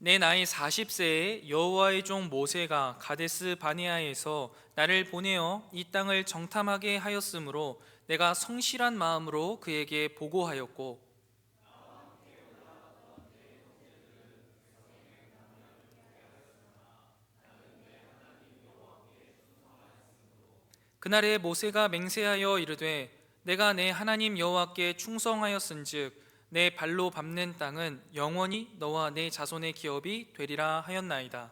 내 나이 40세에 여호와의 종 모세가 가데스 바네아에서 나를 보내어 이 땅을 정탐하게 하였으므로 내가 성실한 마음으로 그에게 보고하였고, 그날에 모세가 맹세하여 이르되 내가 내 하나님 여호와께 충성하였은즉 내 발로 밟는 땅은 영원히 너와 내 자손의 기업이 되리라 하였나이다.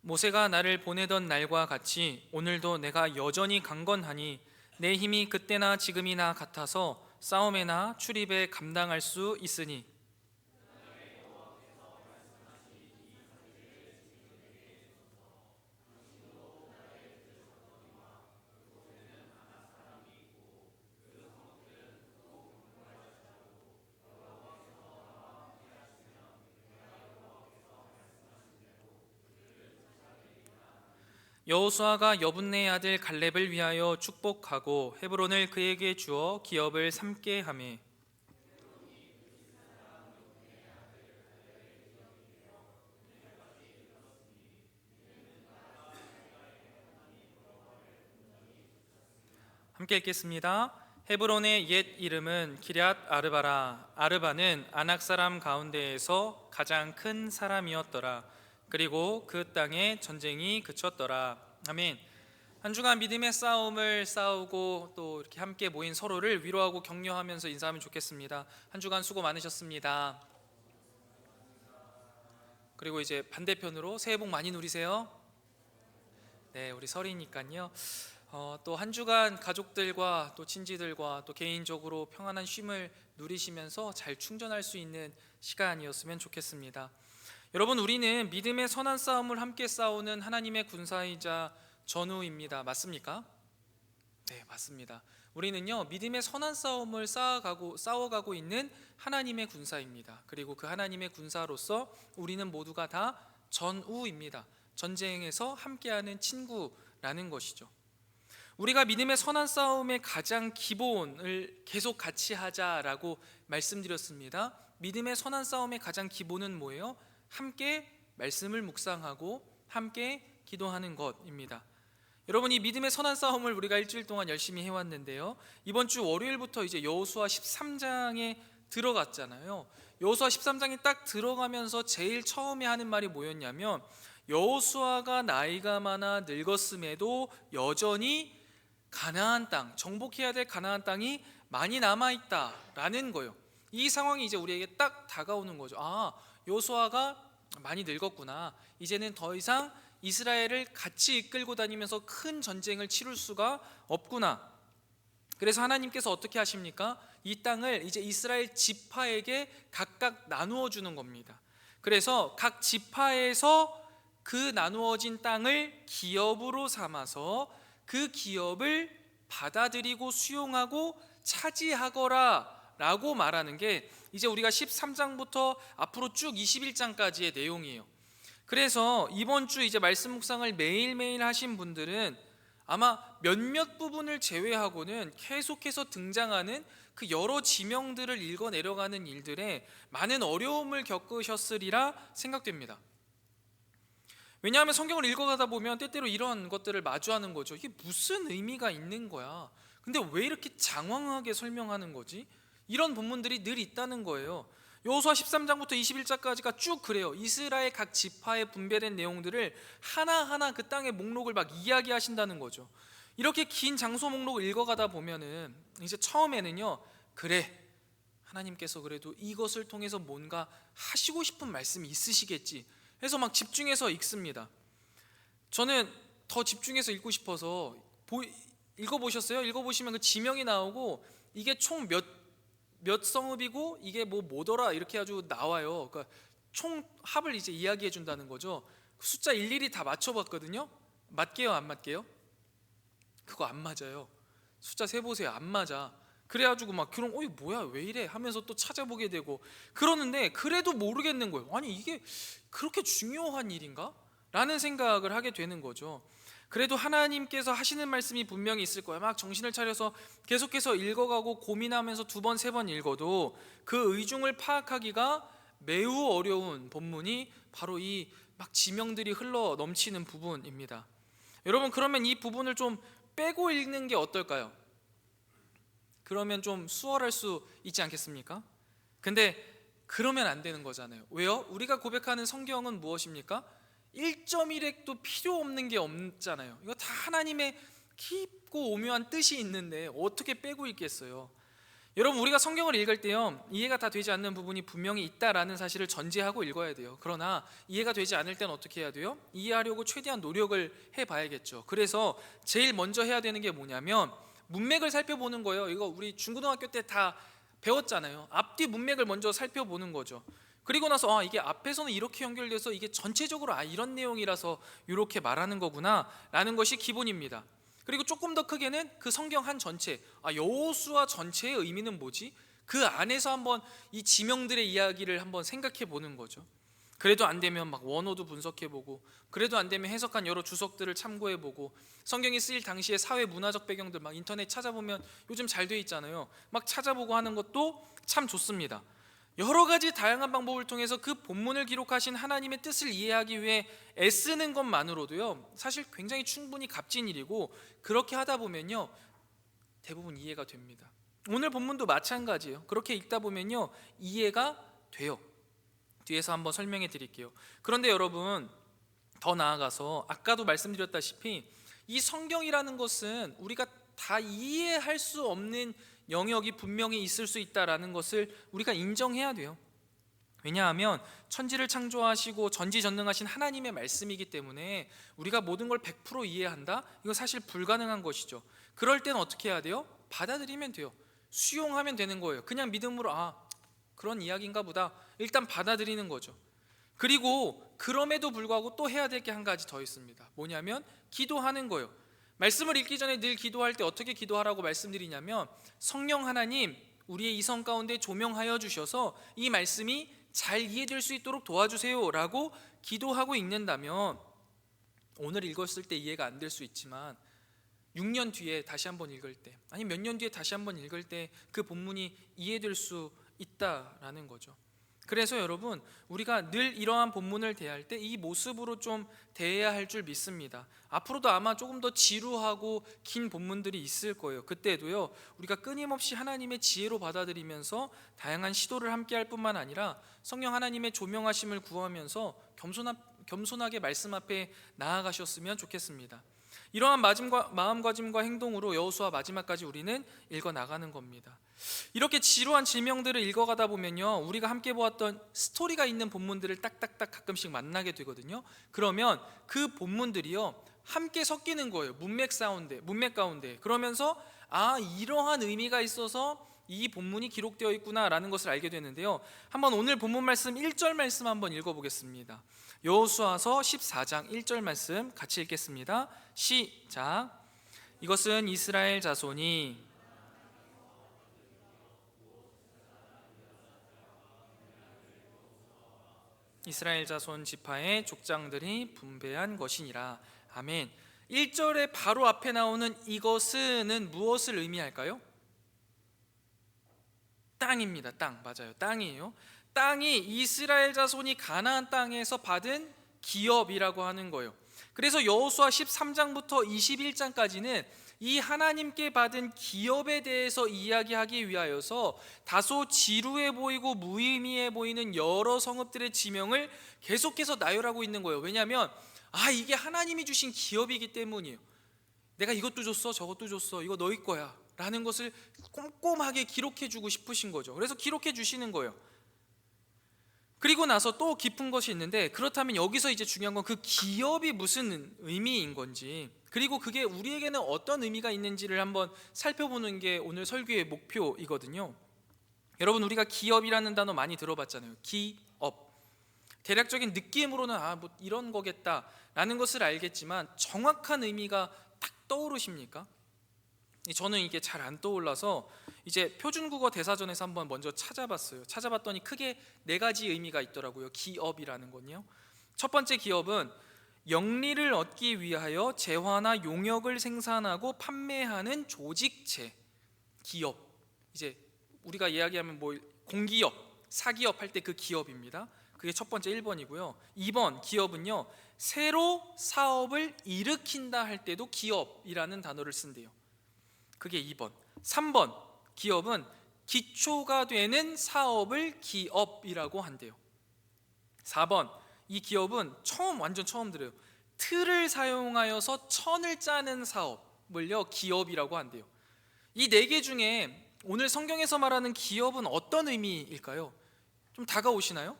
모세가 나를 보내던 날과 같이 오늘도 내가 여전히 강건하니 내 힘이 그때나 지금이나 같아서 싸움에나 출입에 감당할 수 있으니, 여호수아가 여분네 아들 갈렙을 위하여 축복하고 헤브론을 그에게 주어 기업을 삼게 하매, 함께 읽겠습니다. 헤브론의 옛 이름은 기럇 아르바라. 아르바는 아낙 사람 가운데에서 가장 큰 사람이었더라. 그리고 그 땅에 전쟁이 그쳤더라. 아멘. 한 주간 믿음의 싸움을 싸우고 또 이렇게 함께 모인 서로를 위로하고 격려하면서 인사하면 좋겠습니다. 한 주간 수고 많으셨습니다. 그리고 이제 반대편으로 새해 복 많이 누리세요. 네, 우리 설이니까요. 또 한 주간 가족들과 또 친지들과 또 개인적으로 평안한 쉼을 누리시면서 잘 충전할 수 있는 시간이었으면 좋겠습니다. 여러분, 우리는 믿음의 선한 싸움을 함께 싸우는 하나님의 군사이자 전우입니다. 맞습니까? 네, 맞습니다. 우리는요, 믿음의 선한 싸움을 싸워가고 있는 하나님의 군사입니다. 그리고 그 하나님의 군사로서 우리는 모두가 다 전우입니다. 전쟁에서 함께하는 친구라는 것이죠. 우리가 믿음의 선한 싸움의 가장 기본을 계속 같이 하자라고 말씀드렸습니다. 믿음의 선한 싸움의 가장 기본은 뭐예요? 함께 말씀을 묵상하고 함께 기도하는 것입니다. 여러분, 이 믿음의 선한 싸움을 우리가 일주일 동안 열심히 해왔는데요, 이번 주 월요일부터 이제 여호수아 13장에 들어갔잖아요. 여호수아 13장에 딱 들어가면서 제일 처음에 하는 말이 뭐였냐면, 여호수아가 나이가 많아 늙었음에도 여전히 가나안 땅, 정복해야 될 가나안 땅이 많이 남아있다라는 거예요. 이 상황이 이제 우리에게 딱 다가오는 거죠. 여호수아가 많이 늙었구나. 이제는 더 이상 이스라엘을 같이 이끌고 다니면서 큰 전쟁을 치룰 수가 없구나. 그래서 하나님께서 어떻게 하십니까? 이 땅을 이제 이스라엘 지파에게 각각 나누어 주는 겁니다. 그래서 각 지파에서 그 나누어진 땅을 기업으로 삼아서 그 기업을 받아들이고 수용하고 차지하거라 라고 말하는 게 이제 우리가 13장부터 앞으로 쭉 21장까지의 내용이에요. 그래서 이번 주 이제 말씀 묵상을 매일매일 하신 분들은 아마 몇몇 부분을 제외하고는 계속해서 등장하는 그 여러 지명들을 읽어 내려가는 일들에 많은 어려움을 겪으셨으리라 생각됩니다. 왜냐하면 성경을 읽어가다 보면 때때로 이런 것들을 마주하는 거죠. 이게 무슨 의미가 있는 거야? 근데 왜 이렇게 장황하게 설명하는 거지? 이런 본문들이 늘 있다는 거예요. 여호수아 13장부터 21장까지가 쭉 그래요. 이스라엘 각 지파에 분배된 내용들을 하나하나 그 땅의 목록을 막 이야기하신다는 거죠. 이렇게 긴 장소 목록을 읽어가다 보면은 이제 처음에는요, 그래, 하나님께서 그래도 이것을 통해서 뭔가 하시고 싶은 말씀이 있으시겠지 해서 막 집중해서 읽습니다. 저는 더 집중해서 읽고 싶어서 읽어보셨어요? 읽어보시면 그 지명이 나오고 이게 총 몇 성읍이고 이게 뭐더라 이렇게 아주 나와요. 그러니까 총 합을 이제 이야기해 준다는 거죠. 숫자 일일이 다 맞춰봤거든요. 맞게요, 안 맞게요? 그거 안 맞아요. 숫자 세보세요. 안 맞아. 그래가지고 막 그런 이거 뭐야 왜 이래 하면서 또 찾아보게 되고 그러는데 그래도 모르겠는 거예요. 아니 이게 그렇게 중요한 일인가? 라는 생각을 하게 되는 거죠. 그래도 하나님께서 하시는 말씀이 분명히 있을 거야. 막 정신을 차려서 계속해서 읽어가고 고민하면서 두 번, 세 번 읽어도 그 의중을 파악하기가 매우 어려운 본문이 바로 이 막 지명들이 흘러 넘치는 부분입니다. 여러분, 그러면 이 부분을 좀 빼고 읽는 게 어떨까요? 그러면 좀 수월할 수 있지 않겠습니까? 근데 그러면 안 되는 거잖아요. 왜요? 우리가 고백하는 성경은 무엇입니까? 1.1핵도 필요 없는 게 없잖아요. 이거 다 하나님의 깊고 오묘한 뜻이 있는데 어떻게 빼고 읽겠어요? 여러분, 우리가 성경을 읽을 때요, 이해가 다 되지 않는 부분이 분명히 있다라는 사실을 전제하고 읽어야 돼요. 그러나 이해가 되지 않을 때는 어떻게 해야 돼요? 이해하려고 최대한 노력을 해봐야겠죠. 그래서 제일 먼저 해야 되는 게 뭐냐면 문맥을 살펴보는 거예요. 이거 우리 중고등학교 때 다 배웠잖아요. 앞뒤 문맥을 먼저 살펴보는 거죠. 그리고 나서 이게 앞에서는 이렇게 연결돼서 이게 전체적으로 이런 내용이라서 이렇게 말하는 거구나 라는 것이 기본입니다. 그리고 조금 더 크게는 그 성경 한 전체, 여호수아 전체의 의미는 뭐지? 그 안에서 한번 이 지명들의 이야기를 한번 생각해 보는 거죠. 그래도 안 되면 막 원어도 분석해 보고, 그래도 안 되면 해석한 여러 주석들을 참고해 보고, 성경이 쓰일 당시의 사회 문화적 배경들 막 인터넷 찾아보면 요즘 잘 돼 있잖아요. 막 찾아보고 하는 것도 참 좋습니다. 여러 가지 다양한 방법을 통해서 그 본문을 기록하신 하나님의 뜻을 이해하기 위해 애쓰는 것만으로도요, 사실 굉장히 충분히 값진 일이고, 그렇게 하다 보면요 대부분 이해가 됩니다. 오늘 본문도 마찬가지예요. 그렇게 읽다 보면요 이해가 돼요. 뒤에서 한번 설명해 드릴게요. 그런데 여러분, 더 나아가서 아까도 말씀드렸다시피 이 성경이라는 것은 우리가 다 이해할 수 없는 영역이 분명히 있을 수 있다라는 것을 우리가 인정해야 돼요. 왜냐하면 천지를 창조하시고 전지전능하신 하나님의 말씀이기 때문에 우리가 모든 걸 100% 이해한다? 이거 사실 불가능한 것이죠. 그럴 땐 어떻게 해야 돼요? 받아들이면 돼요. 수용하면 되는 거예요. 그냥 믿음으로 그런 이야기인가 보다 일단 받아들이는 거죠. 그리고 그럼에도 불구하고 또 해야 될 게 한 가지 더 있습니다. 뭐냐면 기도하는 거예요. 말씀을 읽기 전에 늘 기도할 때 어떻게 기도하라고 말씀드리냐면, 성령 하나님, 우리의 이성 가운데 조명하여 주셔서 이 말씀이 잘 이해될 수 있도록 도와주세요 라고 기도하고 읽는다면, 오늘 읽었을 때 이해가 안 될 수 있지만 6년 뒤에 다시 한번 읽을 때, 아니 몇 년 뒤에 다시 한번 읽을 때 그 본문이 이해될 수 있다라는 거죠. 그래서 여러분, 우리가 늘 이러한 본문을 대할 때 이 모습으로 좀 대해야 할 줄 믿습니다. 앞으로도 아마 조금 더 지루하고 긴 본문들이 있을 거예요. 그때도요 우리가 끊임없이 하나님의 지혜로 받아들이면서 다양한 시도를 함께 할 뿐만 아니라 성령 하나님의 조명하심을 구하면서 겸손하게 말씀 앞에 나아가셨으면 좋겠습니다. 이러한 마음가짐과 행동으로 여호수아 마지막까지 우리는 읽어나가는 겁니다. 이렇게 지루한 지명들을 읽어가다 보면요 우리가 함께 보았던 스토리가 있는 본문들을 딱딱딱 가끔씩 만나게 되거든요. 그러면 그 본문들이요 함께 섞이는 거예요. 문맥 가운데. 그러면서 이러한 의미가 있어서 이 본문이 기록되어 있구나 라는 것을 알게 되는데요. 한번 오늘 본문 말씀 1절 말씀 한번 읽어보겠습니다. 여호수아서 14장 1절 말씀 같이 읽겠습니다. 시작. 이것은 이스라엘 자손이 이스라엘 자손 지파의 족장들이 분배한 것이니라. 아멘. 1절에 바로 앞에 나오는 이것은 무엇을 의미할까요? 땅입니다. 땅. 맞아요. 땅이에요. 땅이 이스라엘 자손이 가나안 땅에서 받은 기업이라고 하는 거예요. 그래서 여호수아 13장부터 21장까지는 이 하나님께 받은 기업에 대해서 이야기하기 위하여서 다소 지루해 보이고 무의미해 보이는 여러 성읍들의 지명을 계속해서 나열하고 있는 거예요. 왜냐하면 이게 하나님이 주신 기업이기 때문이에요. 내가 이것도 줬어, 저것도 줬어, 이거 너희 거야 라는 것을 꼼꼼하게 기록해 주고 싶으신 거죠. 그래서 기록해 주시는 거예요. 그리고 나서 또 깊은 것이 있는데, 그렇다면 여기서 이제 중요한 건 그 기업이 무슨 의미인 건지, 그리고 그게 우리에게는 어떤 의미가 있는지를 한번 살펴보는 게 오늘 설교의 목표이거든요. 여러분, 우리가 기업이라는 단어 많이 들어봤잖아요. 기업. 대략적인 느낌으로는 뭐 이런 거겠다라는 것을 알겠지만 정확한 의미가 딱 떠오르십니까? 저는 이게 잘 안 떠올라서 이제 표준국어 대사전에서 한번 먼저 찾아봤어요. 찾아봤더니 크게 4가지 의미가 있더라고요. 기업이라는 건요. 첫 번째 기업은 영리를 얻기 위하여 재화나 용역을 생산하고 판매하는 조직체, 기업. 이제 우리가 이야기하면 뭐 공기업, 사기업 할 때 그 기업입니다. 그게 첫 번째 1번이고요. 2번 기업은요, 새로 사업을 일으킨다 할 때도 기업이라는 단어를 쓴대요. 그게 2번. 3번 기업은 기초가 되는 사업을 기업이라고 한대요. 4번 이 기업은 완전 처음 들어요. 틀을 사용하여서 천을 짜는 사업을요 기업이라고 한대요. 이 4개 중에 오늘 성경에서 말하는 기업은 어떤 의미일까요? 좀 다가오시나요?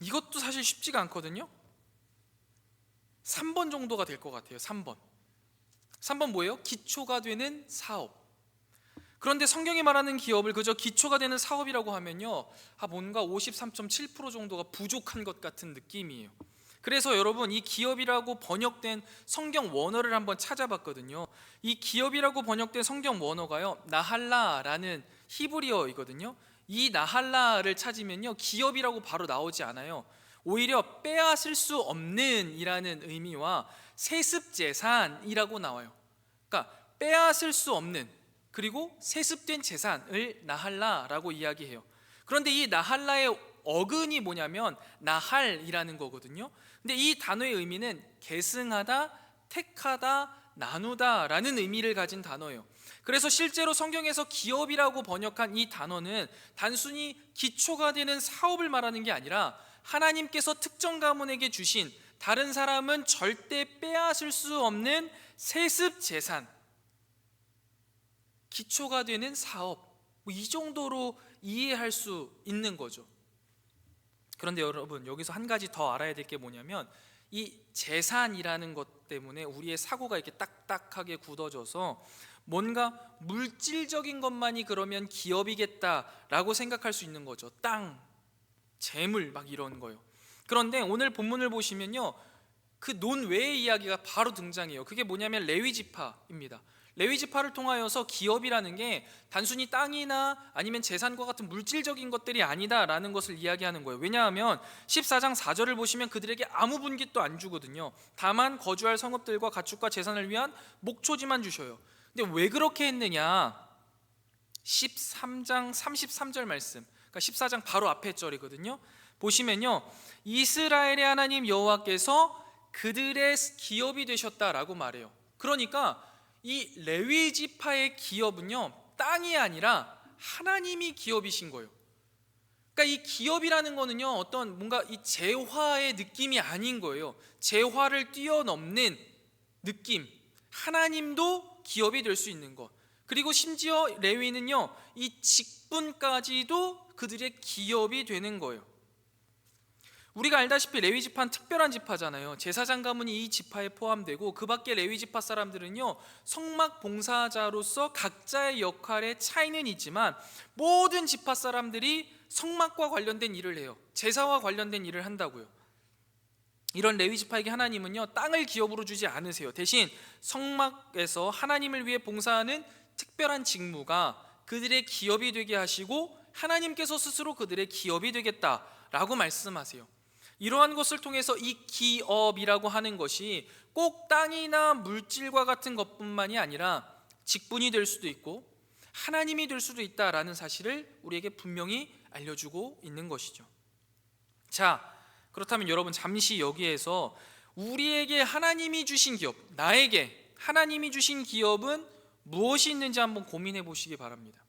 이것도 사실 쉽지가 않거든요. 3번 정도가 될 것 같아요. 3번 뭐예요? 기초가 되는 사업. 그런데 성경이 말하는 기업을 그저 기초가 되는 사업이라고 하면요, 뭔가 53.7% 정도가 부족한 것 같은 느낌이에요. 그래서 여러분, 이 기업이라고 번역된 성경 원어를 한번 찾아봤거든요. 이 기업이라고 번역된 성경 원어가요, 나할라라는 히브리어이거든요. 이 나할라를 찾으면요, 기업이라고 바로 나오지 않아요. 오히려 빼앗을 수 없는 이라는 의미와 세습재산이라고 나와요. 그러니까 빼앗을 수 없는, 그리고 세습된 재산을 나할라라고 이야기해요. 그런데 이 나할라의 어근이 뭐냐면 나할이라는 거거든요. 근데 이 단어의 의미는 계승하다, 택하다, 나누다 라는 의미를 가진 단어예요. 그래서 실제로 성경에서 기업이라고 번역한 이 단어는 단순히 기초가 되는 사업을 말하는 게 아니라 하나님께서 특정 가문에게 주신 다른 사람은 절대 빼앗을 수 없는 세습 재산, 기초가 되는 사업, 이 정도로 이해할 수 있는 거죠. 그런데 여러분, 여기서 한 가지 더 알아야 될 게 뭐냐면, 이 재산이라는 것 때문에 우리의 사고가 이렇게 딱딱하게 굳어져서 뭔가 물질적인 것만이 그러면 기업이겠다라고 생각할 수 있는 거죠. 땅, 재물 막 이런 거요. 그런데 오늘 본문을 보시면요, 그 논외의 이야기가 바로 등장해요. 그게 뭐냐면 레위지파입니다. 레위지파를 통하여서 기업이라는 게 단순히 땅이나 아니면 재산과 같은 물질적인 것들이 아니다라는 것을 이야기하는 거예요. 왜냐하면 14장 4절을 보시면 그들에게 아무 분깃도 안 주거든요. 다만 거주할 성읍들과 가축과 재산을 위한 목초지만 주셔요. 근데 왜 그렇게 했느냐? 13장 33절 말씀, 그러니까 14장 바로 앞에 절이거든요. 보시면요, 이스라엘의 하나님 여호와께서 그들의 기업이 되셨다라고 말해요. 그러니까 이 레위 지파의 기업은요, 땅이 아니라 하나님이 기업이신 거예요. 그러니까 이 기업이라는 거는요, 어떤 뭔가 이 재화의 느낌이 아닌 거예요. 재화를 뛰어넘는 느낌, 하나님도 기업이 될 수 있는 것. 그리고 심지어 레위는요, 이 직분까지도 그들의 기업이 되는 거예요. 우리가 알다시피 레위 지파는 특별한 지파잖아요. 제사장 가문이 이 지파에 포함되고, 그 밖에 레위 지파 사람들은요, 성막 봉사자로서 각자의 역할에 차이는 있지만 모든 지파 사람들이 성막과 관련된 일을 해요. 제사와 관련된 일을 한다고요. 이런 레위 지파에게 하나님은요, 땅을 기업으로 주지 않으세요. 대신 성막에서 하나님을 위해 봉사하는 특별한 직무가 그들의 기업이 되게 하시고, 하나님께서 스스로 그들의 기업이 되겠다라고 말씀하세요. 이러한 것을 통해서 이 기업이라고 하는 것이 꼭 땅이나 물질과 같은 것뿐만이 아니라 직분이 될 수도 있고 하나님이 될 수도 있다라는 사실을 우리에게 분명히 알려주고 있는 것이죠. 자, 그렇다면 여러분, 잠시 여기에서 우리에게 하나님이 주신 기업, 나에게 하나님이 주신 기업은 무엇이 있는지 한번 고민해 보시기 바랍니다.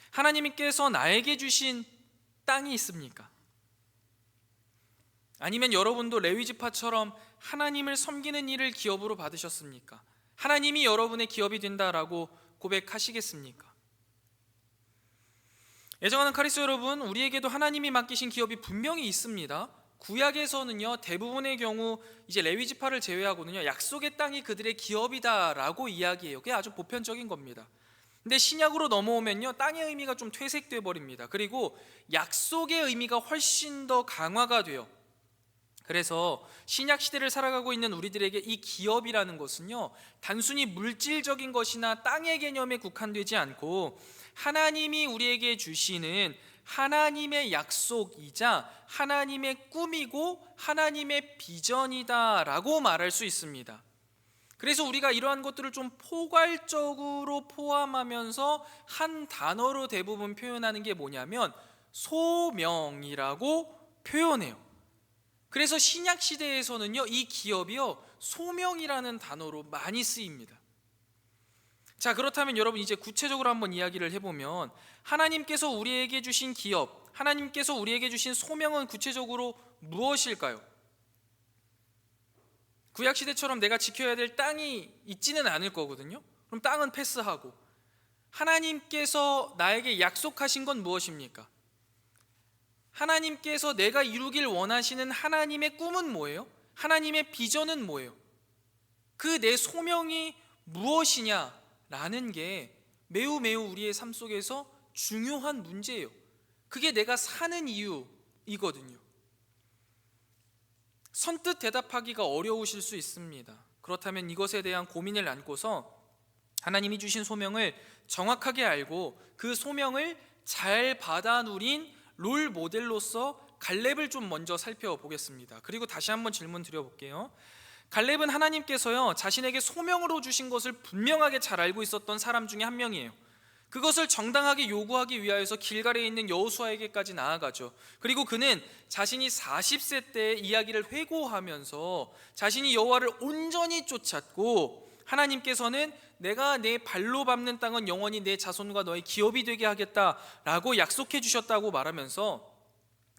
하나님께서 나에게 주신 땅이 있습니까? 아니면 여러분도 레위지파처럼 하나님을 섬기는 일을 기업으로 받으셨습니까? 하나님이 여러분의 기업이 된다라고 고백하시겠습니까? 애정하는 카리스 여러분, 우리에게도 하나님이 맡기신 기업이 분명히 있습니다. 구약에서는요, 대부분의 경우 이제 레위지파를 제외하고는요, 약속의 땅이 그들의 기업이다라고 이야기해요. 그게 아주 보편적인 겁니다. 근데 신약으로 넘어오면요, 땅의 의미가 좀 퇴색돼 버립니다. 그리고 약속의 의미가 훨씬 더 강화가 돼요. 그래서 신약 시대를 살아가고 있는 우리들에게 이 기업이라는 것은요, 단순히 물질적인 것이나 땅의 개념에 국한되지 않고 하나님이 우리에게 주시는 하나님의 약속이자 하나님의 꿈이고 하나님의 비전이다라고 말할 수 있습니다. 그래서 우리가 이러한 것들을 좀 포괄적으로 포함하면서 한 단어로 대부분 표현하는 게 뭐냐면 소명이라고 표현해요. 그래서 신약 시대에서는요, 이 기업이요, 소명이라는 단어로 많이 쓰입니다. 자, 그렇다면 여러분 이제 구체적으로 한번 이야기를 해보면 하나님께서 우리에게 주신 기업, 하나님께서 우리에게 주신 소명은 구체적으로 무엇일까요? 구약시대처럼 내가 지켜야 될 땅이 있지는 않을 거거든요. 그럼 땅은 패스하고 하나님께서 나에게 약속하신 건 무엇입니까? 하나님께서 내가 이루길 원하시는 하나님의 꿈은 뭐예요? 하나님의 비전은 뭐예요? 그 내 소명이 무엇이냐라는 게 매우 우리의 삶 속에서 중요한 문제예요. 그게 내가 사는 이유이거든요. 선뜻 대답하기가 어려우실 수 있습니다. 그렇다면 이것에 대한 고민을 안고서 하나님이 주신 소명을 정확하게 알고 그 소명을 잘 받아 누린 롤 모델로서 갈렙을 좀 먼저 살펴보겠습니다. 그리고 다시 한번 질문 드려볼게요. 갈렙은 하나님께서요, 자신에게 소명으로 주신 것을 분명하게 잘 알고 있었던 사람 중에 한 명이에요. 그것을 정당하게 요구하기 위하여서 길갈에 있는 여호수아에게까지 나아가죠. 그리고 그는 자신이 40세 때 이야기를 회고하면서 자신이 여호와를 온전히 쫓았고 하나님께서는 내가 내 발로 밟는 땅은 영원히 내 자손과 너의 기업이 되게 하겠다라고 약속해 주셨다고 말하면서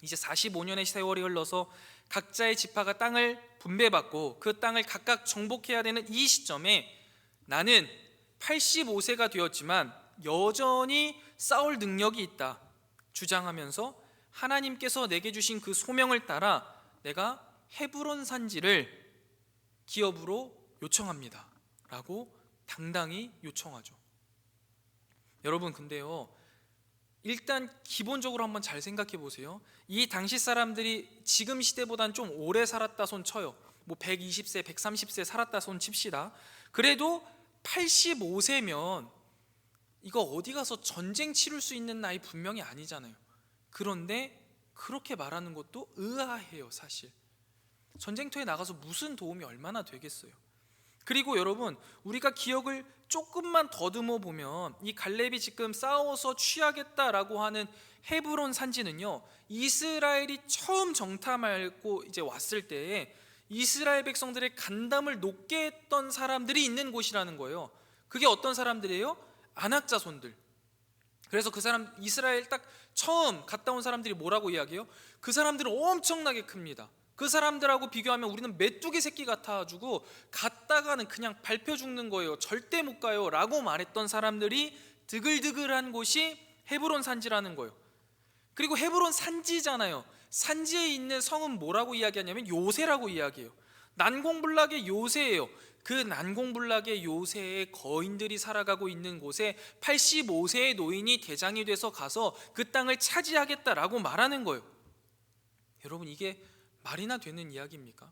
이제 45년의 세월이 흘러서 각자의 지파가 땅을 분배받고 그 땅을 각각 정복해야 되는 이 시점에 나는 85세가 되었지만 여전히 싸울 능력이 있다 주장하면서 하나님께서 내게 주신 그 소명을 따라 내가 헤브론 산지를 기업으로 요청합니다 라고 당당히 요청하죠. 여러분, 근데요, 일단 기본적으로 한번 잘 생각해 보세요. 이 당시 사람들이 지금 시대보단 좀 오래 살았다 손 쳐요. 뭐 120세, 130세 살았다 손 칩시다. 그래도 85세면 이거 어디 가서 전쟁 치를 수 있는 나이 분명히 아니잖아요. 그런데 그렇게 말하는 것도 의아해요. 사실 전쟁터에 나가서 무슨 도움이 얼마나 되겠어요. 그리고 여러분, 우리가 기억을 조금만 더듬어 보면 이 갈렙이 지금 싸워서 취하겠다라고 하는 헤브론 산지는요, 이스라엘이 처음 정탐하고 이제 왔을 때에 이스라엘 백성들의 간담을 높게 했던 사람들이 있는 곳이라는 거예요. 그게 어떤 사람들이에요? 아낙 자손들. 그래서 그 사람, 이스라엘 딱 처음 갔다 온 사람들이 뭐라고 이야기해요? 그 사람들은 엄청나게 큽니다. 그 사람들하고 비교하면 우리는 메뚜기 새끼 같아가지고 갔다가는 그냥 밟혀 죽는 거예요. 절대 못 가요 라고 말했던 사람들이 드글드글한 곳이 헤브론 산지라는 거예요. 그리고 헤브론 산지잖아요. 산지에 있는 성은 뭐라고 이야기하냐면 요새라고 이야기해요. 난공불락의 요새예요. 그 난공불락의 요새에 거인들이 살아가고 있는 곳에 85세의 노인이 대장이 돼서 가서 그 땅을 차지하겠다라고 말하는 거예요. 여러분, 이게 말이나 되는 이야기입니까?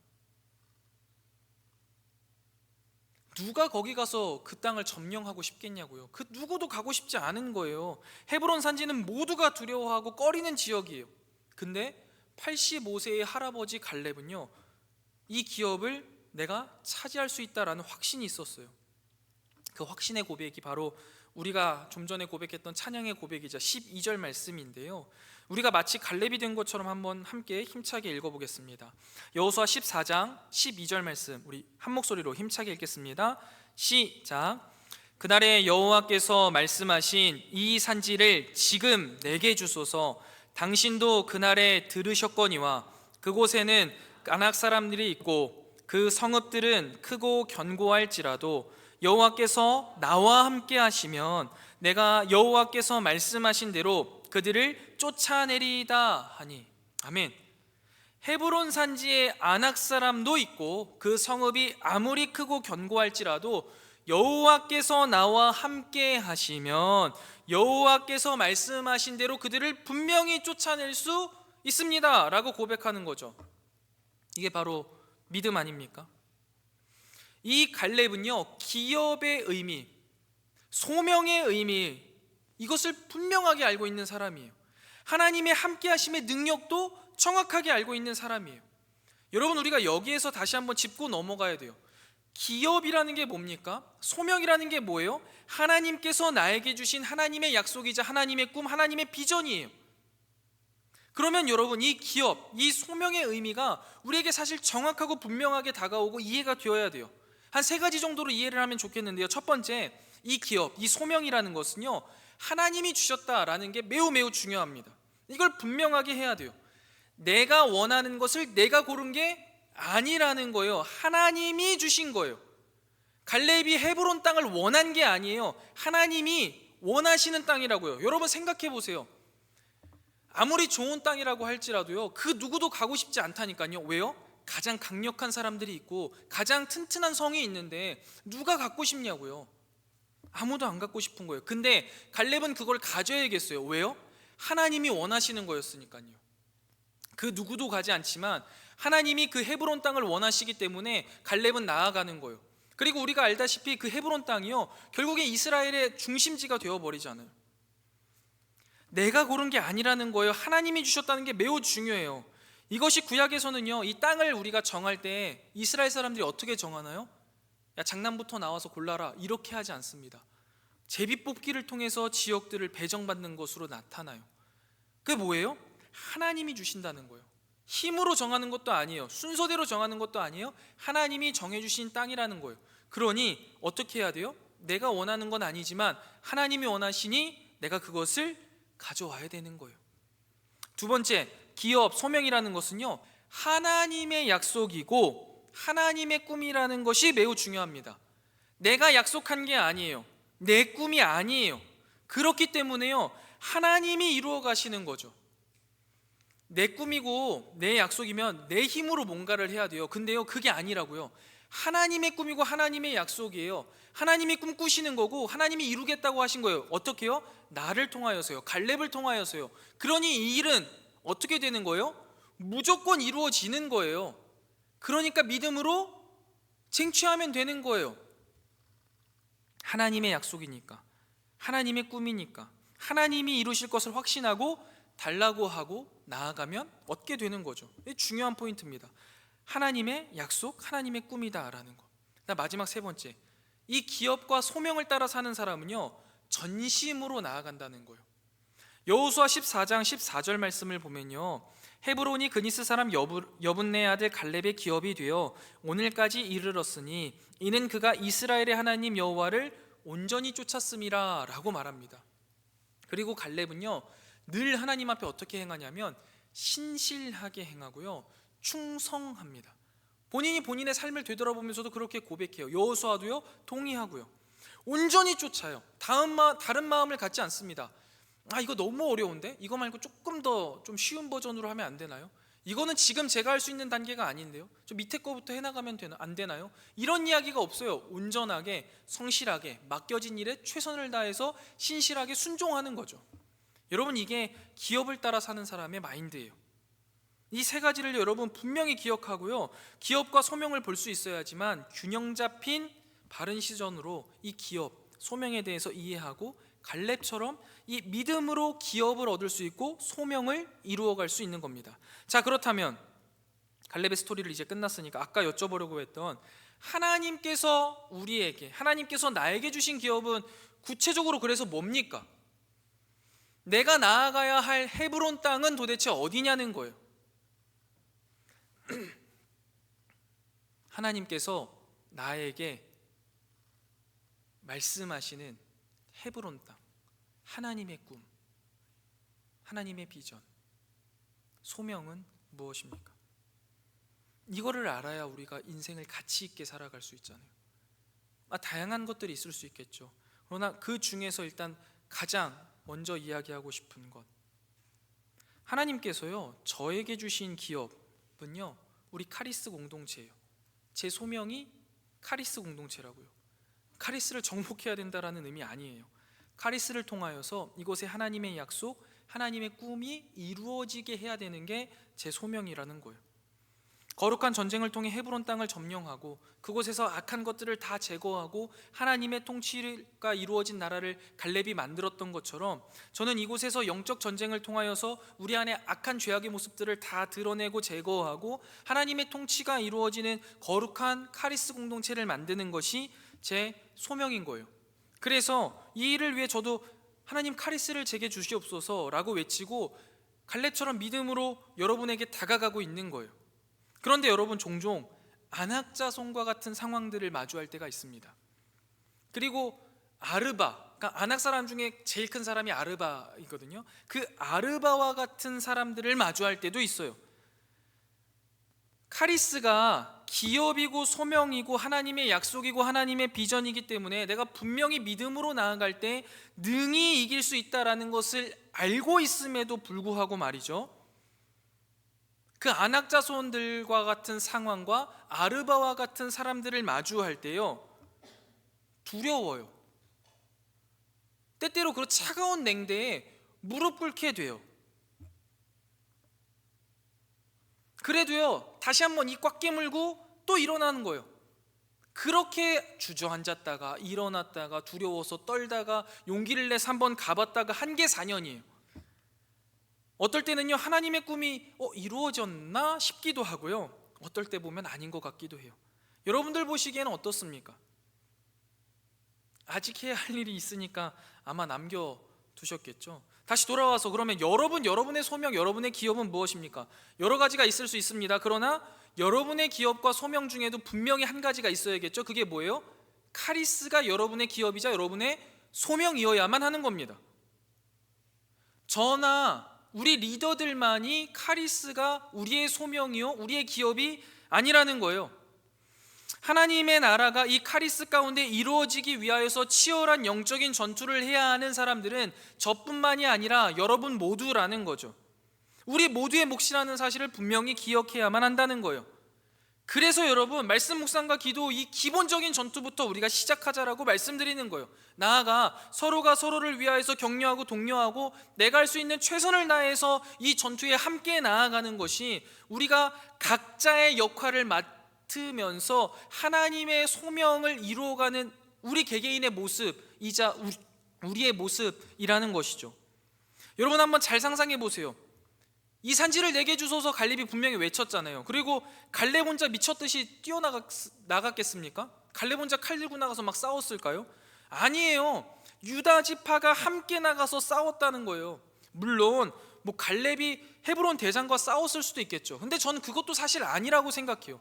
누가 거기 가서 그 땅을 점령하고 싶겠냐고요. 그 누구도 가고 싶지 않은 거예요. 헤브론 산지는 모두가 두려워하고 꺼리는 지역이에요. 근데 85세의 할아버지 갈렙은요, 이 기업을 내가 차지할 수 있다라는 확신이 있었어요. 그 확신의 고백이 바로 우리가 좀 전에 고백했던 찬양의 고백이자 12절 말씀인데요, 우리가 마치 갈렙이 된 것처럼 한번 함께 힘차게 읽어보겠습니다. 여호수아 14장 12절 말씀, 우리 한 목소리로 힘차게 읽겠습니다. 시작. 그날에 여호와께서 말씀하신 이 산지를 지금 내게 주소서. 당신도 그날에 들으셨거니와 그곳에는 아낙 사람들이 있고 그 성읍들은 크고 견고할지라도 여호와께서 나와 함께 하시면 내가 여호와께서 말씀하신 대로 그들을 쫓아내리이다 하니. 아멘. 헤브론 산지에 아낙 사람도 있고 그 성읍이 아무리 크고 견고할지라도 여호와께서 나와 함께 하시면 여호와께서 말씀하신 대로 그들을 분명히 쫓아낼 수 있습니다 라고 고백하는 거죠. 이게 바로 믿음 아닙니까? 이 갈렙은요, 기업의 의미, 소명의 의미, 이것을 분명하게 알고 있는 사람이에요. 하나님의 함께 하심의 능력도 정확하게 알고 있는 사람이에요. 여러분, 우리가 여기에서 다시 한번 짚고 넘어가야 돼요. 기업이라는 게 뭡니까? 소명이라는 게 뭐예요? 하나님께서 나에게 주신 하나님의 약속이자 하나님의 꿈, 하나님의 비전이에요. 그러면 여러분, 이 기업, 이 소명의 의미가 우리에게 사실 정확하고 분명하게 다가오고 이해가 되어야 돼요. 한 3가지 정도로 이해를 하면 좋겠는데요. 첫 번째, 이 기업, 이 소명이라는 것은요, 하나님이 주셨다라는 게 매우 매우 중요합니다. 이걸 분명하게 해야 돼요. 내가 원하는 것을 내가 고른 게 아니라는 거예요. 하나님이 주신 거예요. 갈렙이 헤브론 땅을 원한 게 아니에요. 하나님이 원하시는 땅이라고요. 여러분 생각해 보세요. 아무리 좋은 땅이라고 할지라도요, 그 누구도 가고 싶지 않다니까요. 왜요? 가장 강력한 사람들이 있고 가장 튼튼한 성이 있는데 누가 갖고 싶냐고요. 아무도 안 갖고 싶은 거예요. 근데 갈렙은 그걸 가져야겠어요. 왜요? 하나님이 원하시는 거였으니까요. 그 누구도 가지 않지만 하나님이 그 헤브론 땅을 원하시기 때문에 갈렙은 나아가는 거예요. 그리고 우리가 알다시피 그 헤브론 땅이요, 결국에 이스라엘의 중심지가 되어버리잖아요. 내가 고른 게 아니라는 거예요. 하나님이 주셨다는 게 매우 중요해요. 이것이 구약에서는요, 이 땅을 우리가 정할 때 이스라엘 사람들이 어떻게 정하나요? 야, 장남부터 나와서 골라라, 이렇게 하지 않습니다. 제비뽑기를 통해서 지역들을 배정받는 것으로 나타나요. 그게 뭐예요? 하나님이 주신다는 거예요. 힘으로 정하는 것도 아니에요. 순서대로 정하는 것도 아니에요. 하나님이 정해주신 땅이라는 거예요. 그러니 어떻게 해야 돼요? 내가 원하는 건 아니지만 하나님이 원하시니 내가 그것을 가져와야 되는 거예요. 두 번째, 기업, 소명이라는 것은요, 하나님의 약속이고 하나님의 꿈이라는 것이 매우 중요합니다. 내가 약속한 게 아니에요. 내 꿈이 아니에요. 그렇기 때문에요, 하나님이 이루어 가시는 거죠. 내 꿈이고 내 약속이면 내 힘으로 뭔가를 해야 돼요. 근데요, 그게 아니라고요. 하나님의 꿈이고 하나님의 약속이에요. 하나님이 꿈꾸시는 거고 하나님이 이루겠다고 하신 거예요. 어떻게요? 나를 통하여서요. 갈렙을 통하여서요. 그러니 이 일은 어떻게 되는 거예요? 무조건 이루어지는 거예요. 그러니까 믿음으로 쟁취하면 되는 거예요. 하나님의 약속이니까, 하나님의 꿈이니까, 하나님이 이루실 것을 확신하고 달라고 하고 나아가면 얻게 되는 거죠. 이게 중요한 포인트입니다. 하나님의 약속, 하나님의 꿈이다라는 거. 마지막 3번째, 이 기업과 소명을 따라 사는 사람은요, 전심으로 나아간다는 거예요. 여호수아 14장 14절 말씀을 보면요, 헤브론이 그니스 사람 여분네 아들 갈렙의 기업이 되어 오늘까지 이르렀으니 이는 그가 이스라엘의 하나님 여호와를 온전히 쫓았음이라 라고 말합니다. 그리고 갈렙은요, 늘 하나님 앞에 어떻게 행하냐면 신실하게 행하고요, 충성합니다. 본인이 본인의 삶을 되돌아보면서도 그렇게 고백해요. 여호수아도요, 동의하고요. 온전히 쫓아요. 다른 마음을 갖지 않습니다. 아, 이거 너무 어려운데? 이거 말고 조금 더 좀 쉬운 버전으로 하면 안 되나요? 이거는 지금 제가 할 수 있는 단계가 아닌데요, 좀 밑에 거부터 해나가면 안 되나요? 이런 이야기가 없어요. 온전하게, 성실하게, 맡겨진 일에 최선을 다해서 신실하게 순종하는 거죠. 여러분, 이게 기업을 따라 사는 사람의 마인드예요. 이 3가지를 여러분 분명히 기억하고요, 기업과 소명을 볼 수 있어야지만 균형 잡힌 바른 시선으로 이 기업, 소명에 대해서 이해하고 갈렙처럼 이 믿음으로 기업을 얻을 수 있고 소명을 이루어갈 수 있는 겁니다. 자, 그렇다면 갈렙의 스토리를 이제 끝났으니까 아까 여쭤보려고 했던 하나님께서 우리에게, 하나님께서 나에게 주신 기업은 구체적으로 그래서 뭡니까? 내가 나아가야 할 헤브론 땅은 도대체 어디냐는 거예요. 하나님께서 나에게 말씀하시는 헤브론 땅, 하나님의 꿈, 하나님의 비전, 소명은 무엇입니까? 이거를 알아야 우리가 인생을 가치 있게 살아갈 수 있잖아요. 다양한 것들이 있을 수 있겠죠. 그러나 그 중에서 일단 가장 먼저 이야기하고 싶은 것, 하나님께서요, 저에게 주신 기업은요, 우리 카리스 공동체예요. 제 소명이 카리스 공동체라고요. 카리스를 정복해야 된다라는 의미 아니에요. 카리스를 통하여서 이곳에 하나님의 약속, 하나님의 꿈이 이루어지게 해야 되는 게 제 소명이라는 거예요. 거룩한 전쟁을 통해 헤브론 땅을 점령하고 그곳에서 악한 것들을 다 제거하고 하나님의 통치가 이루어진 나라를 갈렙이 만들었던 것처럼, 저는 이곳에서 영적 전쟁을 통하여서 우리 안에 악한 죄악의 모습들을 다 드러내고 제거하고 하나님의 통치가 이루어지는 거룩한 카리스 공동체를 만드는 것이 제 소명인 거예요. 그래서 이 일을 위해 저도 하나님 카리스를 제게 주시옵소서 라고 외치고 갈렙처럼 믿음으로 여러분에게 다가가고 있는 거예요. 그런데 여러분, 종종 안악자손과 같은 상황들을 마주할 때가 있습니다. 그리고 그러니까 안악 사람 중에 제일 큰 사람이 아르바이거든요. 그 아르바와 같은 사람들을 마주할 때도 있어요. 카리스가 기업이고 소명이고 하나님의 약속이고 하나님의 비전이기 때문에 내가 분명히 믿음으로 나아갈 때 능히 이길 수 있다라는 것을 알고 있음에도 불구하고 말이죠, 그 안악자손들과 같은 상황과 아르바와 같은 사람들을 마주할 때요, 두려워요. 때때로 그 차가운 냉대에 무릎 꿇게 돼요. 그래도요, 다시 한번 이 꽉 깨물고 또 일어나는 거예요. 그렇게 주저앉았다가 일어났다가 두려워서 떨다가 용기를 내서 한번 가봤다가 한 게 4년이에요. 어떨 때는요, 하나님의 꿈이 이루어졌나 싶기도 하고요, 어떨 때 보면 아닌 것 같기도 해요. 여러분들 보시기에는 어떻습니까? 아직 해야 할 일이 있으니까 아마 남겨두셨겠죠. 다시 돌아와서 그러면 여러분의 소명, 여러분의 기업은 무엇입니까? 여러 가지가 있을 수 있습니다. 그러나 여러분의 기업과 소명 중에도 분명히 한 가지가 있어야겠죠. 그게 뭐예요? 카리스가 여러분의 기업이자 여러분의 소명이어야만 하는 겁니다. 저나 우리 리더들만이 카리스가 우리의 소명이요 우리의 기업이 아니라는 거예요. 하나님의 나라가 이 카리스 가운데 이루어지기 위하여서 치열한 영적인 전투를 해야 하는 사람들은 저뿐만이 아니라 여러분 모두라는 거죠. 우리 모두의 몫이라는 사실을 분명히 기억해야만 한다는 거예요. 그래서 여러분, 말씀 묵상과 기도, 이 기본적인 전투부터 우리가 시작하자라고 말씀드리는 거예요. 나아가 서로가 서로를 위하여서 격려하고 독려하고 내가 할 수 있는 최선을 다해서 이 전투에 함께 나아가는 것이 우리가 각자의 역할을 맡으면서 하나님의 소명을 이루어가는 우리 개개인의 모습이자 우리의 모습이라는 것이죠. 여러분, 한번 잘 상상해 보세요. 이 산지를 내게 주소서 갈렙이 분명히 외쳤잖아요. 그리고 갈렙 혼자 미쳤듯이 뛰어나갔겠습니까? 갈렙 혼자 칼 들고 나가서 막 싸웠을까요? 아니에요. 유다 지파가 함께 나가서 싸웠다는 거예요. 물론 갈렙이 헤브론 대장과 싸웠을 수도 있겠죠. 근데 저는 그것도 사실 아니라고 생각해요.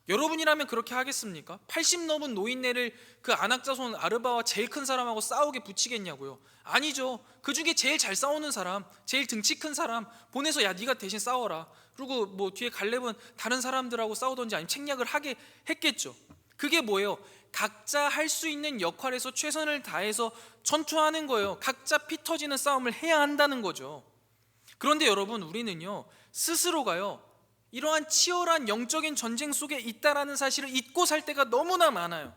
여러분이라면 그렇게 하겠습니까? 80 넘은 노인네를 그 안악자손 아르바와 제일 큰 사람하고 싸우게 붙이겠냐고요? 아니죠. 그 중에 제일 잘 싸우는 사람, 제일 등치 큰 사람 보내서 야 네가 대신 싸워라. 그리고 뒤에 갈렙은 다른 사람들하고 싸우던지 아니면 책략을 하게 했겠죠. 그게 뭐예요? 각자 할 수 있는 역할에서 최선을 다해서 전투하는 거예요. 각자 피 터지는 싸움을 해야 한다는 거죠. 그런데 여러분, 우리는요 스스로가요 이러한 치열한 영적인 전쟁 속에 있다라는 사실을 잊고 살 때가 너무나 많아요.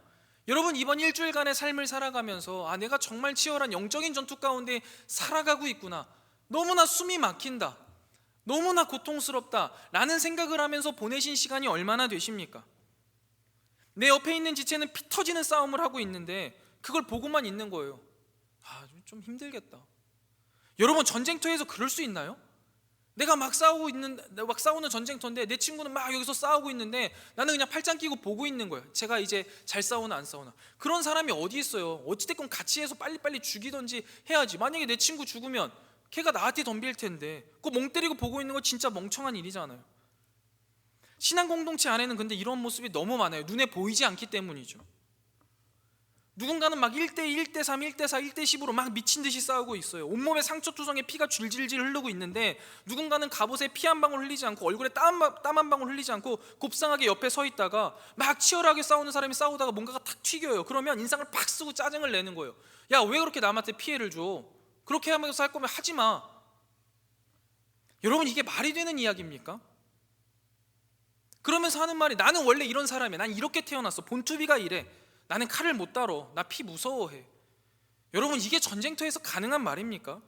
여러분, 이번 일주일간의 삶을 살아가면서 내가 정말 치열한 영적인 전투 가운데 살아가고 있구나, 너무나 숨이 막힌다, 너무나 고통스럽다 라는 생각을 하면서 보내신 시간이 얼마나 되십니까? 내 옆에 있는 지체는 피 터지는 싸움을 하고 있는데 그걸 보고만 있는 거예요. 좀 힘들겠다. 여러분, 전쟁터에서 그럴 수 있나요? 내가 막 싸우는 전쟁터인데 내 친구는 막 여기서 싸우고 있는데 나는 그냥 팔짱 끼고 보고 있는 거예요. 제가 이제 잘 싸우나 안 싸우나. 그런 사람이 어디 있어요? 어찌됐건 같이 해서 빨리빨리 죽이던지 해야지. 만약에 내 친구 죽으면 걔가 나한테 덤빌 텐데 그거 멍 때리고 보고 있는 거 진짜 멍청한 일이잖아요. 신앙 공동체 안에는 근데 이런 모습이 너무 많아요. 눈에 보이지 않기 때문이죠. 누군가는 막 1대2, 1대3, 1대4, 1대10으로 막 미친 듯이 싸우고 있어요. 온몸에 상처투성에 피가 줄질질 흐르고 있는데 누군가는 갑옷에 피 한 방울 흘리지 않고 얼굴에 땀 한 방울 흘리지 않고 곱상하게 옆에 서 있다가 막 치열하게 싸우는 사람이 싸우다가 뭔가가 탁 튀겨요. 그러면 인상을 팍 쓰고 짜증을 내는 거예요. 야, 왜 그렇게 남한테 피해를 줘? 그렇게 하면서 할 거면 하지 마. 여러분, 이게 말이 되는 이야기입니까? 그러면서 하는 말이 나는 원래 이런 사람이야. 난 이렇게 태어났어. 본투비가 이래. 나는 칼을 못 다뤄. 나 피 무서워해. 여러분, 이게 전쟁터에서 가능한 말입니까?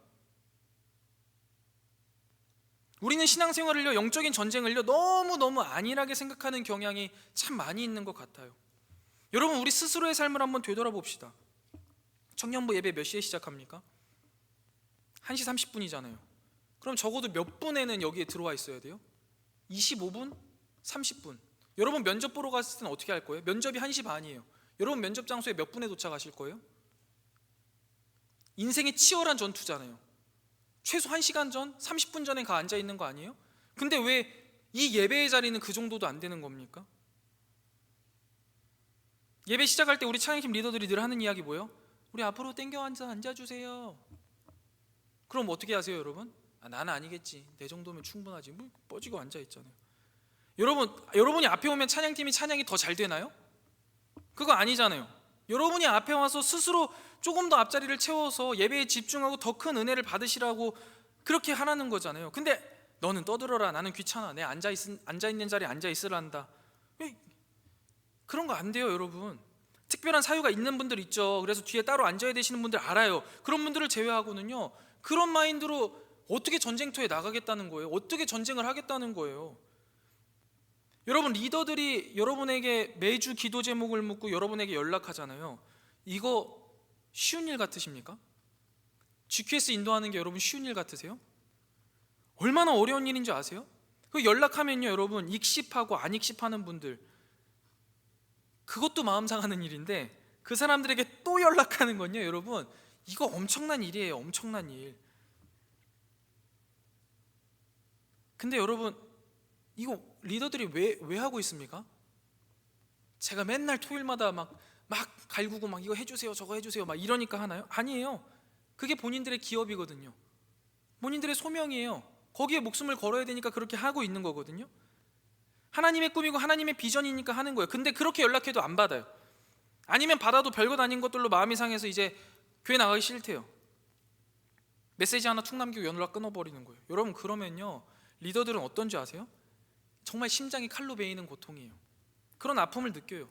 우리는 신앙생활을요, 영적인 전쟁을요, 너무너무 안일하게 생각하는 경향이 참 많이 있는 것 같아요. 여러분, 우리 스스로의 삶을 한번 되돌아봅시다. 청년부 예배 몇 시에 시작합니까? 1시 30분이잖아요. 그럼 적어도 몇 분에는 여기에 들어와 있어야 돼요? 25분? 30분. 여러분 면접 보러 갔을 때는 어떻게 할 거예요? 면접이 1시 반이에요. 여러분 면접 장소에 몇 분에 도착하실 거예요? 인생의 치열한 전투잖아요. 최소 1시간 전, 30분 전에 가 앉아 있는 거 아니에요? 근데 왜 이 예배의 자리는 그 정도도 안 되는 겁니까? 예배 시작할 때 우리 찬양팀 리더들이 늘 하는 이야기 뭐예요? 우리 앞으로 땡겨 앉아주세요. 그럼 어떻게 하세요, 여러분? 나는 아니겠지. 내 정도면 충분하지. 뭐 뻗지고 앉아 있잖아요. 여러분이 앞에 오면 찬양팀이 찬양이 더 잘 되나요? 그거 아니잖아요. 여러분이 앞에 와서 스스로 조금 더 앞자리를 채워서 예배에 집중하고 더 큰 은혜를 받으시라고 그렇게 하라는 거잖아요. 근데 너는 떠들어라. 나는 귀찮아. 내 앉아있는 자리에 앉아있으란다. 그런 거 안 돼요, 여러분. 특별한 사유가 있는 분들 있죠. 그래서 뒤에 따로 앉아야 되시는 분들 알아요. 그런 분들을 제외하고는요, 그런 마인드로 어떻게 전쟁터에 나가겠다는 거예요? 어떻게 전쟁을 하겠다는 거예요? 여러분, 리더들이 여러분에게 매주 기도 제목을 묻고 여러분에게 연락하잖아요. 이거 쉬운 일 같으십니까? GQS 인도하는 게 여러분 쉬운 일 같으세요? 얼마나 어려운 일인 줄 아세요? 그 연락하면요, 여러분 익십하고 안 익십하는 분들, 그것도 마음 상하는 일인데 그 사람들에게 또 연락하는 건요, 여러분 이거 엄청난 일이에요. 엄청난 일. 근데 여러분, 이거 리더들이 왜 하고 있습니까? 제가 맨날 토요일마다 막 갈구고 막 이거 해주세요, 저거 해주세요 막 이러니까 하나요? 아니에요. 그게 본인들의 기업이거든요. 본인들의 소명이에요. 거기에 목숨을 걸어야 되니까 그렇게 하고 있는 거거든요. 하나님의 꿈이고 하나님의 비전이니까 하는 거예요. 근데 그렇게 연락해도 안 받아요. 아니면 받아도 별것 아닌 것들로 마음이 상해서 이제 교회 나가기 싫대요. 메시지 하나 툭 남기고 연락 끊어버리는 거예요. 여러분, 그러면요 리더들은 어떤지 아세요? 정말 심장이 칼로 베이는 고통이에요. 그런 아픔을 느껴요.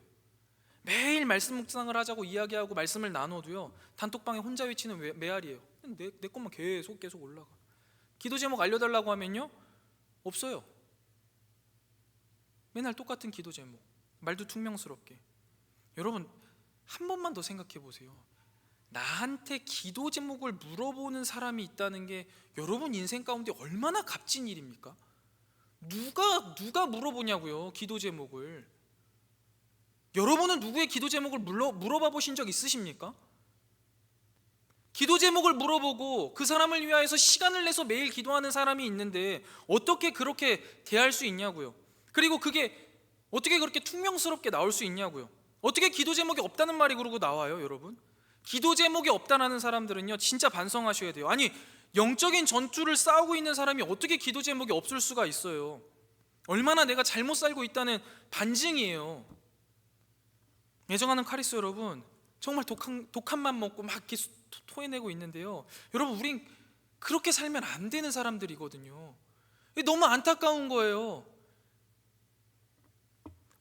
매일 말씀 묵상을 하자고 이야기하고 말씀을 나눠도요, 단톡방에 혼자 외치는 메아리예요. 내 것만 계속 올라가. 기도 제목 알려달라고 하면요, 없어요. 맨날 똑같은 기도 제목, 말도 퉁명스럽게. 여러분, 한 번만 더 생각해 보세요. 나한테 기도 제목을 물어보는 사람이 있다는 게 여러분 인생 가운데 얼마나 값진 일입니까? 누가 물어보냐고요, 기도 제목을. 여러분은 누구의 기도 제목을 물어봐 보신 적 있으십니까? 기도 제목을 물어보고 그 사람을 위하여서 시간을 내서 매일 기도하는 사람이 있는데 어떻게 그렇게 대할 수 있냐고요. 그리고 그게 어떻게 그렇게 퉁명스럽게 나올 수 있냐고요. 어떻게 기도 제목이 없다는 말이 그러고 나와요, 여러분? 기도 제목이 없다는 사람들은요, 진짜 반성하셔야 돼요. 아니, 영적인 전투를 싸우고 있는 사람이 어떻게 기도 제목이 없을 수가 있어요? 얼마나 내가 잘못 살고 있다는 반증이에요. 애정하는 카리스 여러분, 정말 독한 맘 먹고 막 이렇게 토해내고 있는데요, 여러분 우린 그렇게 살면 안 되는 사람들이거든요. 너무 안타까운 거예요.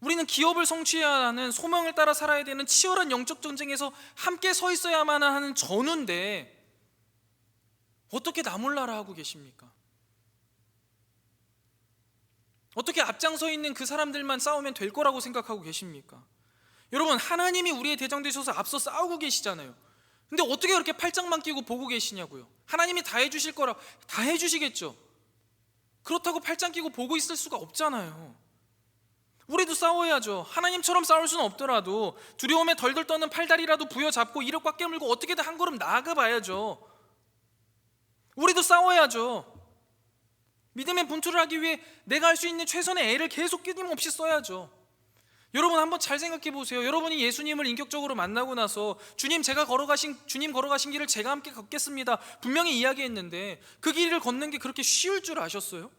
우리는 기업을 성취해야 하는, 소명을 따라 살아야 되는 치열한 영적 전쟁에서 함께 서 있어야만 하는 전우인데 어떻게 나 몰라라 하고 계십니까? 어떻게 앞장서 있는 그 사람들만 싸우면 될 거라고 생각하고 계십니까? 여러분, 하나님이 우리의 대장 되셔서 앞서 싸우고 계시잖아요. 근데 어떻게 그렇게 팔짱만 끼고 보고 계시냐고요. 하나님이 다 해주실 거라, 다 해주시겠죠. 그렇다고 팔짱 끼고 보고 있을 수가 없잖아요. 우리도 싸워야죠. 하나님처럼 싸울 수는 없더라도 두려움에 덜덜 떠는 팔다리라도 부여잡고 이를 꽉 깨물고 어떻게든 한 걸음 나아가 봐야죠. 우리도 싸워야죠. 믿음의 분투를 하기 위해 내가 할 수 있는 최선의 애를 계속 끊임없이 써야죠. 여러분, 한번 잘 생각해 보세요. 여러분이 예수님을 인격적으로 만나고 나서 주님 걸어가신 길을 제가 함께 걷겠습니다 분명히 이야기했는데 그 길을 걷는 게 그렇게 쉬울 줄 아셨어요?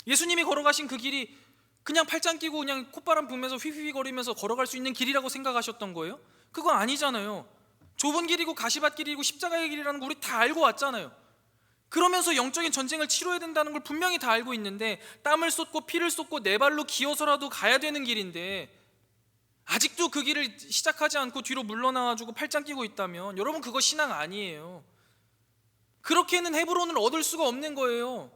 예수님이 걸어가신 그 길이 그냥 팔짱 끼고 그냥 콧바람 부면서 휘휘휘거리면서 걸어갈 수 있는 길이라고 생각하셨던 거예요? 그거 아니잖아요. 좁은 길이고 가시밭 길이고 십자가의 길이라는 거 우리 다 알고 왔잖아요. 그러면서 영적인 전쟁을 치러야 된다는 걸 분명히 다 알고 있는데 땀을 쏟고 피를 쏟고 내 발로 기어서라도 가야 되는 길인데 아직도 그 길을 시작하지 않고 뒤로 물러나가지고 팔짱 끼고 있다면 여러분, 그거 신앙 아니에요. 그렇게는 헤브론을 얻을 수가 없는 거예요.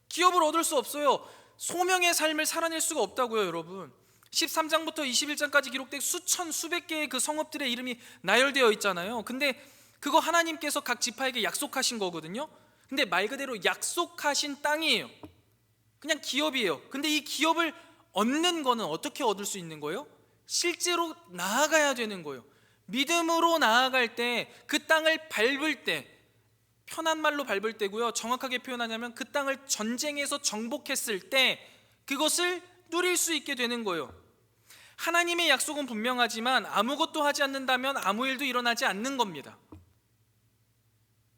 기업을 얻을 수 없어요. 소명의 삶을 살아낼 수가 없다고요, 여러분. 13장부터 21장까지 기록된 수천 수백 개의 그 성읍들의 이름이 나열되어 있잖아요. 근데 그거 하나님께서 각 지파에게 약속하신 거거든요. 근데 말 그대로 약속하신 땅이에요. 그냥 기업이에요. 근데 이 기업을 얻는 거는 어떻게 얻을 수 있는 거예요? 실제로 나아가야 되는 거예요. 믿음으로 나아갈 때, 그 땅을 밟을 때, 편한 말로 밟을 때고요, 정확하게 표현하자면 그 땅을 전쟁에서 정복했을 때 그것을 누릴 수 있게 되는 거예요. 하나님의 약속은 분명하지만 아무것도 하지 않는다면 아무 일도 일어나지 않는 겁니다.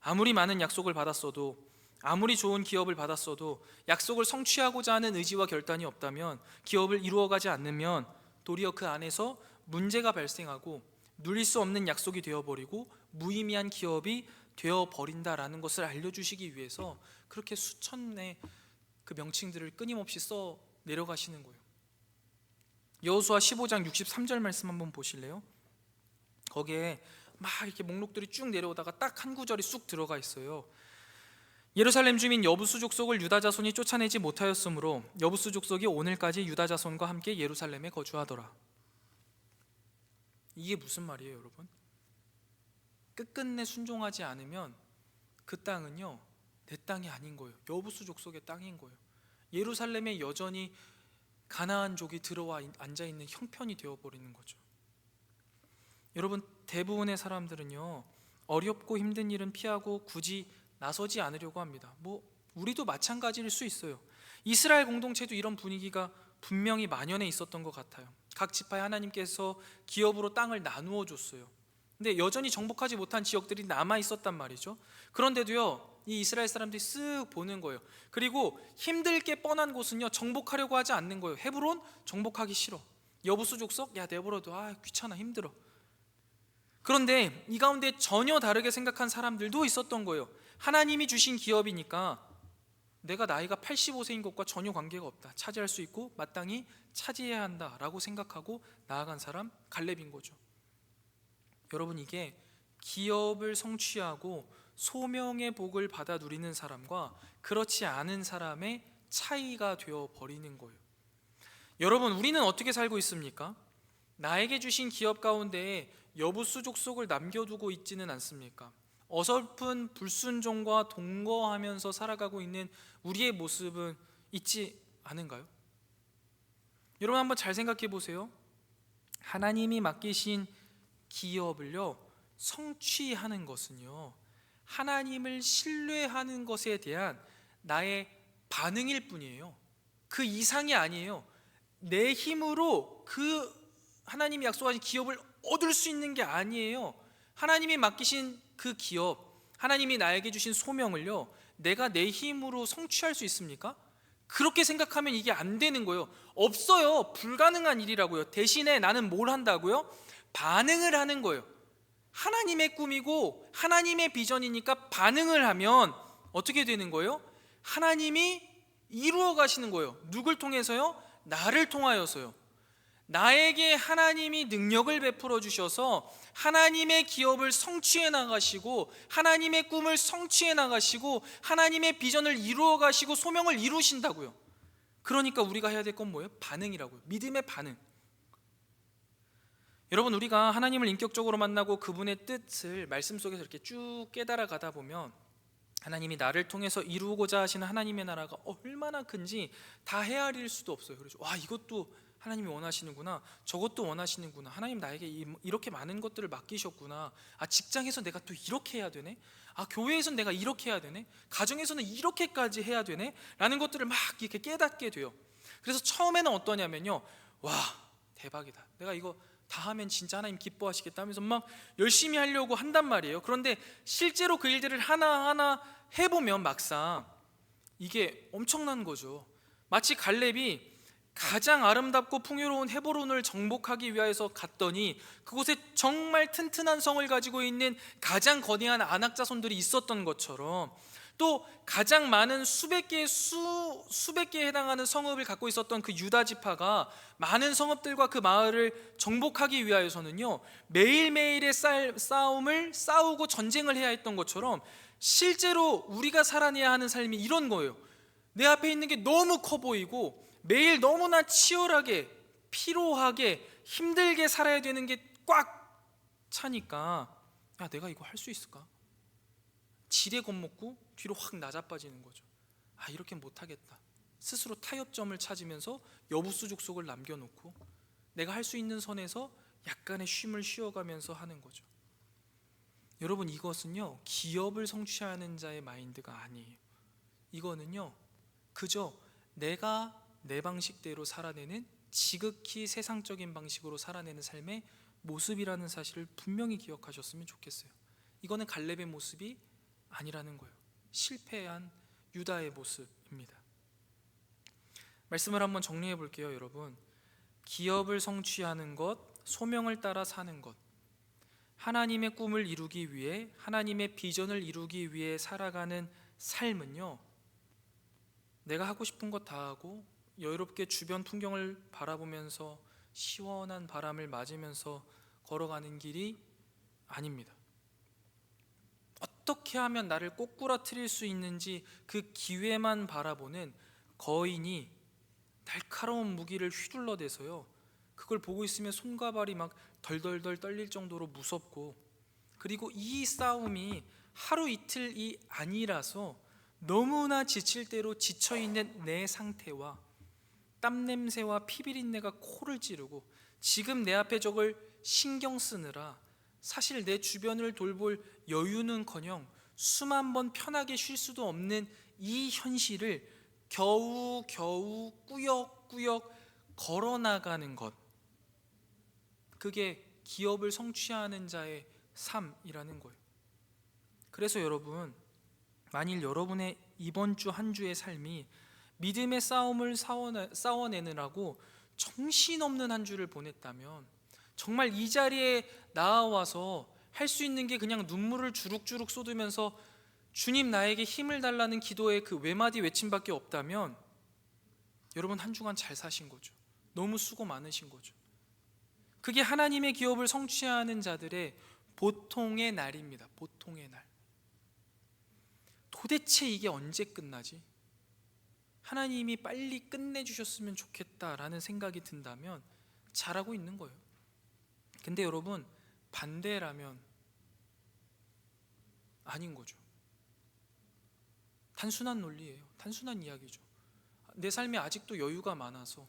아무리 많은 약속을 받았어도, 아무리 좋은 기업을 받았어도 약속을 성취하고자 하는 의지와 결단이 없다면, 기업을 이루어가지 않으면 도리어 그 안에서 문제가 발생하고 누릴 수 없는 약속이 되어버리고 무의미한 기업이 되어버린다라는 것을 알려주시기 위해서 그렇게 수천의 그 명칭들을 끊임없이 써 내려가시는 거예요. 여호수아 15장 63절 말씀 한번 보실래요? 거기에 막 이렇게 목록들이 쭉 내려오다가 딱 한 구절이 쑥 들어가 있어요. 예루살렘 주민 여부수 족속을 유다 자손이 쫓아내지 못하였으므로 여부수 족속이 오늘까지 유다 자손과 함께 예루살렘에 거주하더라. 이게 무슨 말이에요, 여러분? 끝끝내 순종하지 않으면 그 땅은요, 내 땅이 아닌 거예요. 여부수 족속의 땅인 거예요. 예루살렘에 여전히 가나안족이 들어와 앉아있는 형편이 되어버리는 거죠. 여러분, 대부분의 사람들은요, 어렵고 힘든 일은 피하고 굳이 나서지 않으려고 합니다. 우리도 마찬가지일 수 있어요. 이스라엘 공동체도 이런 분위기가 분명히 만연해 있었던 것 같아요. 각 지파에 하나님께서 기업으로 땅을 나누어 줬어요. 근데 여전히 정복하지 못한 지역들이 남아 있었단 말이죠. 그런데도요, 이 이스라엘 사람들이 쓱 보는 거예요. 그리고 힘들 게 뻔한 곳은요, 정복하려고 하지 않는 거예요. 헤브론 정복하기 싫어. 여부수 족속, 야 내버려둬, 귀찮아, 힘들어. 그런데 이 가운데 전혀 다르게 생각한 사람들도 있었던 거예요. 하나님이 주신 기업이니까 내가 나이가 85세인 것과 전혀 관계가 없다, 차지할 수 있고 마땅히 차지해야 한다라고 생각하고 나아간 사람, 갈렙인 거죠. 여러분, 이게 기업을 성취하고 소명의 복을 받아 누리는 사람과 그렇지 않은 사람의 차이가 되어 버리는 거예요. 여러분, 우리는 어떻게 살고 있습니까? 나에게 주신 기업 가운데 여부수 족속을 남겨두고 있지는 않습니까? 어설픈 불순종과 동거하면서 살아가고 있는 우리의 모습은 있지 않은가요? 여러분, 한번 잘 생각해 보세요. 하나님이 맡기신 기업을요, 성취하는 것은요, 하나님을 신뢰하는 것에 대한 나의 반응일 뿐이에요. 그 이상이 아니에요. 내 힘으로 그 하나님이 약속하신 기업을 얻을 수 있는 게 아니에요. 하나님이 맡기신 그 기업, 하나님이 나에게 주신 소명을요, 내가 내 힘으로 성취할 수 있습니까? 그렇게 생각하면 이게 안 되는 거예요. 없어요. 불가능한 일이라고요. 대신에 나는 뭘 한다고요? 반응을 하는 거예요. 하나님의 꿈이고 하나님의 비전이니까 반응을 하면 어떻게 되는 거예요? 하나님이 이루어 가시는 거예요. 누굴 통해서요? 나를 통하여서요. 나에게 하나님이 능력을 베풀어 주셔서 하나님의 기업을 성취해 나가시고 하나님의 꿈을 성취해 나가시고 하나님의 비전을 이루어 가시고 소명을 이루신다고요. 그러니까 우리가 해야 될 건 뭐예요? 반응이라고요. 믿음의 반응. 여러분, 우리가 하나님을 인격적으로 만나고 그분의 뜻을 말씀 속에서 이렇게 쭉 깨달아 가다 보면 하나님이 나를 통해서 이루고자 하시는 하나님의 나라가 얼마나 큰지 다 헤아릴 수도 없어요. 그래서 와, 이것도 하나님이 원하시는구나, 저것도 원하시는구나, 하나님 나에게 이렇게 많은 것들을 맡기셨구나, 직장에서 내가 또 이렇게 해야 되네, 교회에서는 내가 이렇게 해야 되네, 가정에서는 이렇게까지 해야 되네 라는 것들을 막 이렇게 깨닫게 돼요. 그래서 처음에는 어떠냐면요, 와 대박이다, 내가 이거 다 하면 진짜 하나님 기뻐하시겠다 하면서 막 열심히 하려고 한단 말이에요. 그런데 실제로 그 일들을 하나하나 해보면 막상 이게 엄청난 거죠. 마치 갈렙이 가장 아름답고 풍요로운 헤브론을 정복하기 위해서 갔더니 그곳에 정말 튼튼한 성을 가지고 있는 가장 거대한 아낙 자손들이 있었던 것처럼, 또 가장 많은 수백 개에 해당하는 성읍을 갖고 있었던 그 유다 지파가 많은 성읍들과 그 마을을 정복하기 위하여서는요, 매일매일의 싸움을 싸우고 전쟁을 해야 했던 것처럼 실제로 우리가 살아내야 하는 삶이 이런 거예요. 내 앞에 있는 게 너무 커 보이고 매일 너무나 치열하게 피로하게 힘들게 살아야 되는 게 꽉 차니까 야, 내가 이거 할 수 있을까? 지레 겁먹고 뒤로 확 낮아빠지는 거죠. 아, 이렇게 못하겠다. 스스로 타협점을 찾으면서 여부수죽속을 남겨놓고 내가 할 수 있는 선에서 약간의 쉼을 쉬어가면서 하는 거죠. 여러분, 이것은요 기업을 성취하는 자의 마인드가 아니에요. 이거는요 그저 내가 내 방식대로 살아내는 지극히 세상적인 방식으로 살아내는 삶의 모습이라는 사실을 분명히 기억하셨으면 좋겠어요. 이거는 갈렙의 모습이 아니라는 거예요. 실패한 유다의 모습입니다. 말씀을 한번 정리해 볼게요. 여러분, 기업을 성취하는 것, 소명을 따라 사는 것, 하나님의 꿈을 이루기 위해, 하나님의 비전을 이루기 위해 살아가는 삶은요 내가 하고 싶은 것 다 하고 여유롭게 주변 풍경을 바라보면서 시원한 바람을 맞으면서 걸어가는 길이 아닙니다. 어떻게 하면 나를 꼬꾸라뜨릴 수 있는지 그 기회만 바라보는 거인이 날카로운 무기를 휘둘러대서요 그걸 보고 있으면 손과 발이 막 덜덜덜 떨릴 정도로 무섭고, 그리고 이 싸움이 하루 이틀이 아니라서 너무나 지칠 대로 지쳐있는 내 상태와 땀 냄새와 피비린내가 코를 찌르고 지금 내 앞에 저걸 신경 쓰느라 사실 내 주변을 돌볼 여유는커녕 숨 한 번 편하게 쉴 수도 없는 이 현실을 겨우겨우 꾸역꾸역 걸어나가는 것, 그게 기업을 성취하는 자의 삶이라는 거예요. 그래서 여러분, 만일 여러분의 이번 주 한 주의 삶이 믿음의 싸움을 싸워내느라고 정신없는 한 주를 보냈다면, 정말 이 자리에 나와서 할 수 있는 게 그냥 눈물을 주룩주룩 쏟으면서 주님 나에게 힘을 달라는 기도의 그 외마디 외침밖에 없다면 여러분 한 주간 잘 사신 거죠. 너무 수고 많으신 거죠. 그게 하나님의 기업을 성취하는 자들의 보통의 날입니다. 보통의 날. 도대체 이게 언제 끝나지? 하나님이 빨리 끝내주셨으면 좋겠다라는 생각이 든다면 잘하고 있는 거예요. 근데 여러분, 반대라면 아닌 거죠. 단순한 논리예요. 단순한 이야기죠. 내 삶에 아직도 여유가 많아서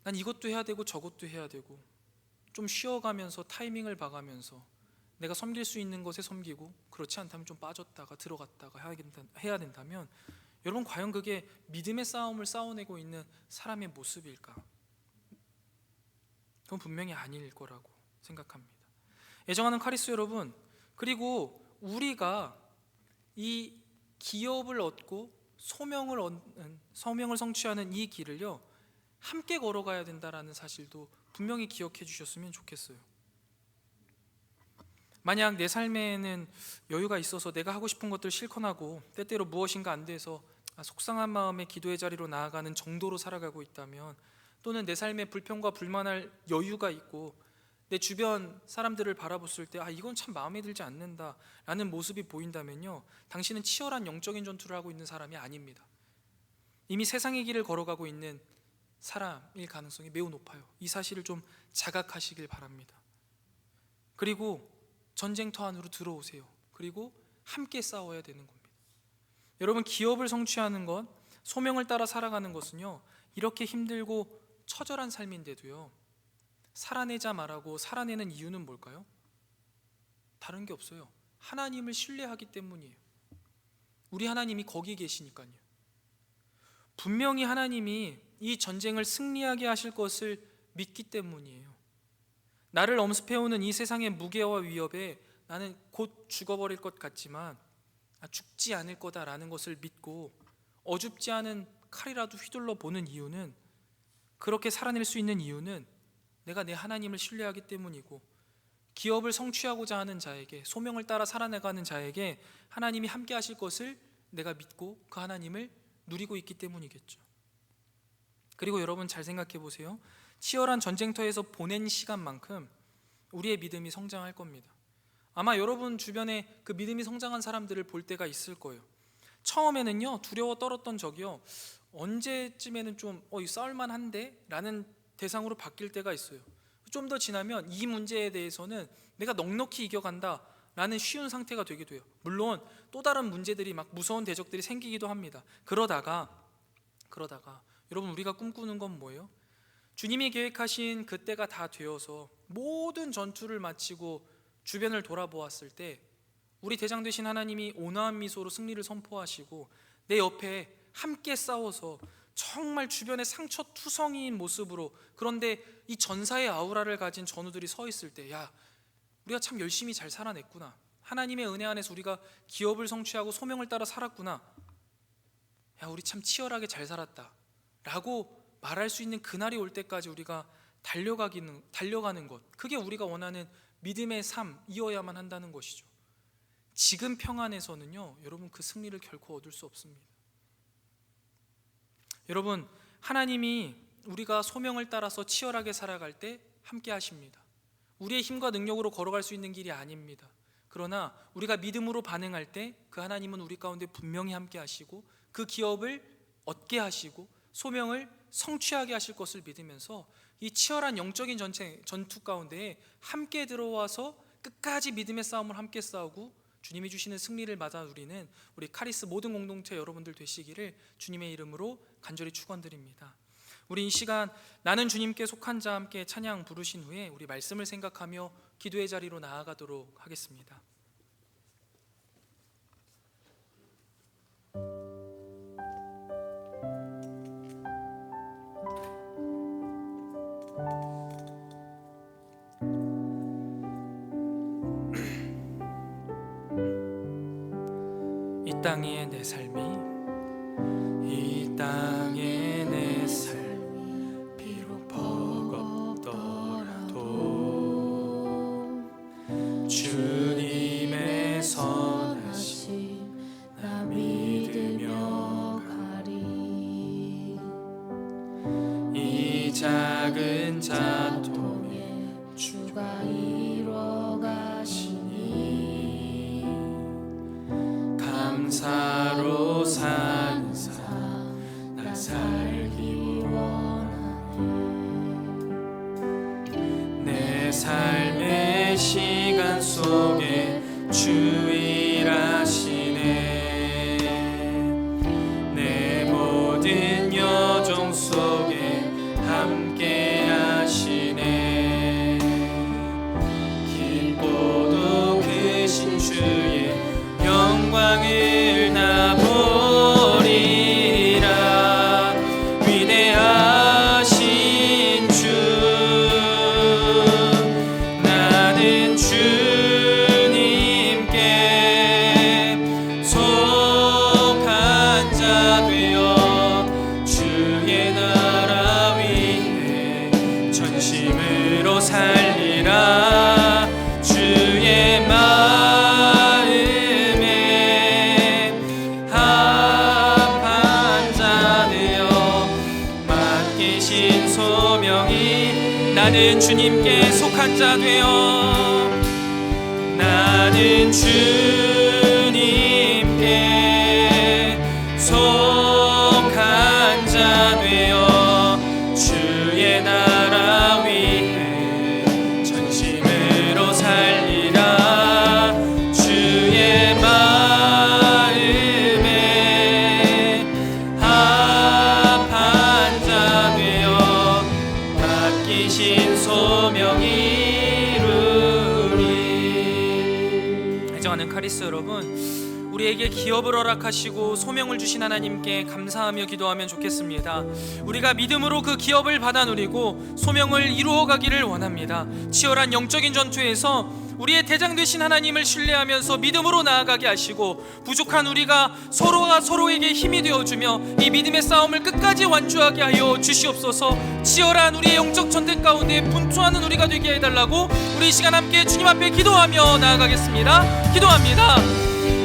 난 이것도 해야 되고 저것도 해야 되고 좀 쉬어가면서 타이밍을 봐가면서 내가 섬길 수 있는 것에 섬기고 그렇지 않다면 좀 빠졌다가 들어갔다가 해야 된다면 여러분, 과연 그게 믿음의 싸움을 싸워내고 있는 사람의 모습일까? 그건 분명히 아닐 거라고 생각합니다. 애정하는 카리스 여러분, 그리고 우리가 이 기업을 얻고 소명을 성취하는 이 길을요 함께 걸어가야 된다라는 사실도 분명히 기억해 주셨으면 좋겠어요. 만약 내 삶에는 여유가 있어서 내가 하고 싶은 것들 실컷 하고 때때로 무엇인가 안 돼서 속상한 마음에 기도의 자리로 나아가는 정도로 살아가고 있다면, 또는 내 삶에 불평과 불만할 여유가 있고 내 주변 사람들을 바라봤을 때 이건 참 마음에 들지 않는다 라는 모습이 보인다면요, 당신은 치열한 영적인 전투를 하고 있는 사람이 아닙니다. 이미 세상의 길을 걸어가고 있는 사람일 가능성이 매우 높아요. 이 사실을 좀 자각하시길 바랍니다. 그리고 전쟁터 안으로 들어오세요. 그리고 함께 싸워야 되는 겁니다. 여러분, 기업을 성취하는 것, 소명을 따라 살아가는 것은요 이렇게 힘들고 처절한 삶인데도요 살아내자 말하고 살아내는 이유는 뭘까요? 다른 게 없어요. 하나님을 신뢰하기 때문이에요. 우리 하나님이 거기 계시니까요. 분명히 하나님이 이 전쟁을 승리하게 하실 것을 믿기 때문이에요. 나를 엄습해오는 이 세상의 무게와 위협에 나는 곧 죽어버릴 것 같지만 죽지 않을 거다라는 것을 믿고 어줍지 않은 칼이라도 휘둘러 보는 이유는, 그렇게 살아낼 수 있는 이유는 내가 내 하나님을 신뢰하기 때문이고, 기업을 성취하고자 하는 자에게, 소명을 따라 살아나가는 자에게 하나님이 함께 하실 것을 내가 믿고 그 하나님을 누리고 있기 때문이겠죠. 그리고 여러분, 잘 생각해 보세요. 치열한 전쟁터에서 보낸 시간만큼 우리의 믿음이 성장할 겁니다. 아마 여러분 주변에 그 믿음이 성장한 사람들을 볼 때가 있을 거예요. 처음에는요 두려워 떨었던 적이요 언제쯤에는 좀 이 싸울만한데? 라는 대상으로 바뀔 때가 있어요. 좀 더 지나면 이 문제에 대해서는 내가 넉넉히 이겨간다 라는 쉬운 상태가 되게 돼요. 물론 또 다른 문제들이 막 무서운 대적들이 생기기도 합니다. 그러다가 여러분, 우리가 꿈꾸는 건 뭐예요? 주님이 계획하신 그때가 다 되어서 모든 전투를 마치고 주변을 돌아보았을 때 우리 대장 되신 하나님이 온화한 미소로 승리를 선포하시고 내 옆에 함께 싸워서 정말 주변에 상처투성이인 모습으로, 그런데 이 전사의 아우라를 가진 전우들이 서 있을 때, 야, 우리가 참 열심히 잘 살아냈구나, 하나님의 은혜 안에서 우리가 기업을 성취하고 소명을 따라 살았구나, 야, 우리 참 치열하게 잘 살았다 라고 말할 수 있는 그날이 올 때까지 우리가 달려가는 것, 그게 우리가 원하는 믿음의 삶이어야만 한다는 것이죠. 지금 평안에서는요 여러분, 그 승리를 결코 얻을 수 없습니다. 여러분, 하나님이 우리가 소명을 따라서 치열하게 살아갈 때 함께 하십니다. 우리의 힘과 능력으로 걸어갈 수 있는 길이 아닙니다. 그러나 우리가 믿음으로 반응할 때 그 하나님은 우리 가운데 분명히 함께 하시고 그 기업을 얻게 하시고 소명을 성취하게 하실 것을 믿으면서 이 치열한 영적인 전투 가운데에 함께 들어와서 끝까지 믿음의 싸움을 함께 싸우고 주님이 주시는 승리를 받아 누리는 우리 카리스 모든 공동체 여러분들 되시기를 주님의 이름으로 간절히 축원드립니다. 우리 이 시간 나는 주님께 속한 자 함께 찬양 부르신 후에 우리 말씀을 생각하며 기도의 자리로 나아가도록 하겠습니다. 이 땅의 내 삶이, 이 땅의 내 삶이 비록 버겁더라도 주님의 선하심 나 믿으며 가리. 이 작은 자통에 주가 이뤄 가시니 감사로 사는 삶 나 살기 원하네. 내 삶의 시간 속에 주 일하시네. 내 모든 여정 속에 함께 하시네. 깊고도 크신 주의 영광을 나 보리라. 위대하신 주, 나는 주님께 속한 자 되어 주의 나라 위에 전심으로 살리라. 주의 나는 주님께 속한 자 되어, 나는 주님께 속한 자 되어 주의 나라 위에 전심으로 살리라. 주의 마음에 합한 자 되어 맡기신 소명이 이루리. 애정하는 카리스 여러분, 우리에게 기업을 허락하시고 소명을 주신 하나님께 감사하며 기도하면 좋겠습니다. 우리가 믿음으로 그 기업을 받아 누리고 소명을 이루어 가기를 원합니다. 치열한 영적인 전투에서 우리의 대장 되신 하나님을 신뢰하면서 믿음으로 나아가게 하시고 부족한 우리가 서로가 서로에게 힘이 되어주며 이 믿음의 싸움을 끝까지 완주하게 하여 주시옵소서. 치열한 우리의 영적 전쟁 가운데 분투하는 우리가 되게 해달라고 우리 이 시간 함께 주님 앞에 기도하며 나아가겠습니다. 기도합니다.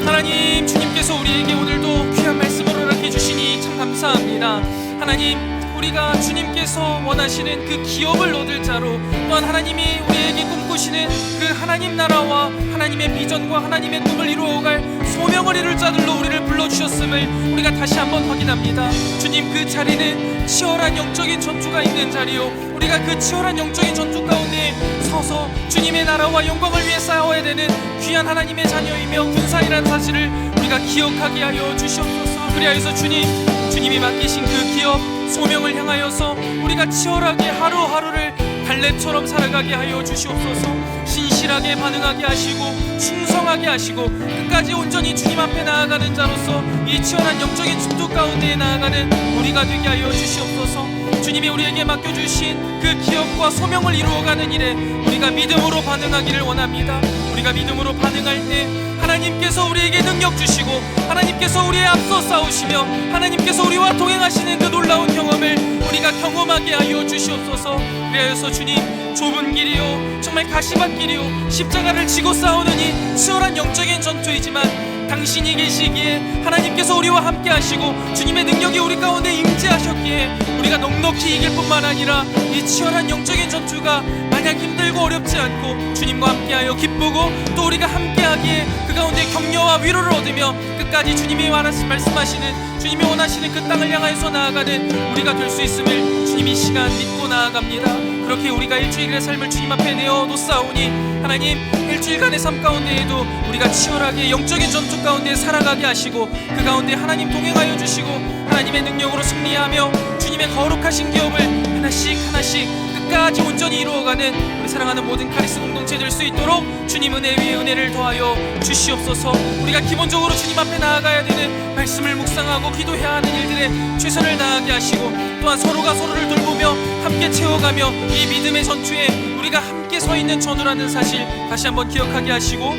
하나님, 주님께서 우리에게 오늘도 귀한 말씀을 허락해 주시니 참 감사합니다. 하나님, 우리가 주님께서 원하시는 그 기업을 얻을 자로, 또한 하나님이 우리에게 꿈꾸시는 그 하나님 나라와 하나님의 비전과 하나님의 꿈을 이루어갈 소명을 이룰 자들로 우리를 불러주셨음을 우리가 다시 한번 확인합니다. 주님, 그 자리는 치열한 영적인 전투가 있는 자리요, 우리가 그 치열한 영적인 전투 가운데 서서 주님의 나라와 영광을 위해 싸워야 되는 귀한 하나님의 자녀이며 군사이라는 사실을 우리가 기억하게 하여 주시옵소서. 그리하여서 주님이 맡기신 그 기업 소명을 향하여서 우리가 치열하게 하루하루를 달랩처럼 살아가게 하여 주시옵소서. 신실하게 반응하게 하시고 충성하게 하시고 끝까지 온전히 주님 앞에 나아가는 자로서 이 치열한 영적인 전투 가운데 나아가는 우리가 되게 하여 주시옵소서. 주님이 우리에게 맡겨주신 그 기업과 소명을 이루어가는 일에 우리가 믿음으로 반응하기를 원합니다. 우리가 믿음으로 반응할 때 하나님께서 우리에게 능력 주시고 하나님께서 우리의 앞서 싸우시며 하나님께서 우리와 동행하시는 그 놀라운 경험을 우리가 경험하게 하여 주시옵소서. 그리하여서 주님, 좁은 길이요 정말 가시밭길이요 십자가를 지고 싸우는 이 치열한 영적인 전투이지만 당신이 계시기에 하나님께서 우리와 함께 하시고 주님의 능력이 우리 가운데 임재하셨기에 우리가 넉넉히 이길 뿐만 아니라 이 치열한 영적인 전투가 마냥 힘들고 어렵지 않고 주님과 함께하여 기쁘고 또 우리가 함께하기에 그 가운데 격려와 위로를 얻으며 끝까지 주님이 말씀하시는 주님이 원하시는 그 땅을 향하여서 나아가는 우리가 될 수 있음을 주님 이 시간 믿고 나아갑니다. 그렇게 우리가 일주일의 삶을 주님 앞에 내어 놓사오니 하나님, 일주일간의 삶 가운데에도 우리가 치열하게 영적인 전투 가운데 살아가게 하시고 그 가운데 하나님 동행하여 주시고 하나님의 능력으로 승리하며 주님의 거룩하신 기업을 하나씩 끝까지 온전히 이루어가는 우리 사랑하는 모든 카리스 공동체 될 수 있도록 주님 은혜 위에 은혜를 더하여 주시옵소서. 우리가 기본적으로 주님 앞에 나아가야 되는 말씀을 묵상하고 기도해야 하는 일들에 최선을 다하게 하시고 또한 서로가 서로를 돌보며 함께 채워가며 이 믿음의 전투에 우리가 함께 서 있는 전우라는 사실 다시 한번 기억하게 하시고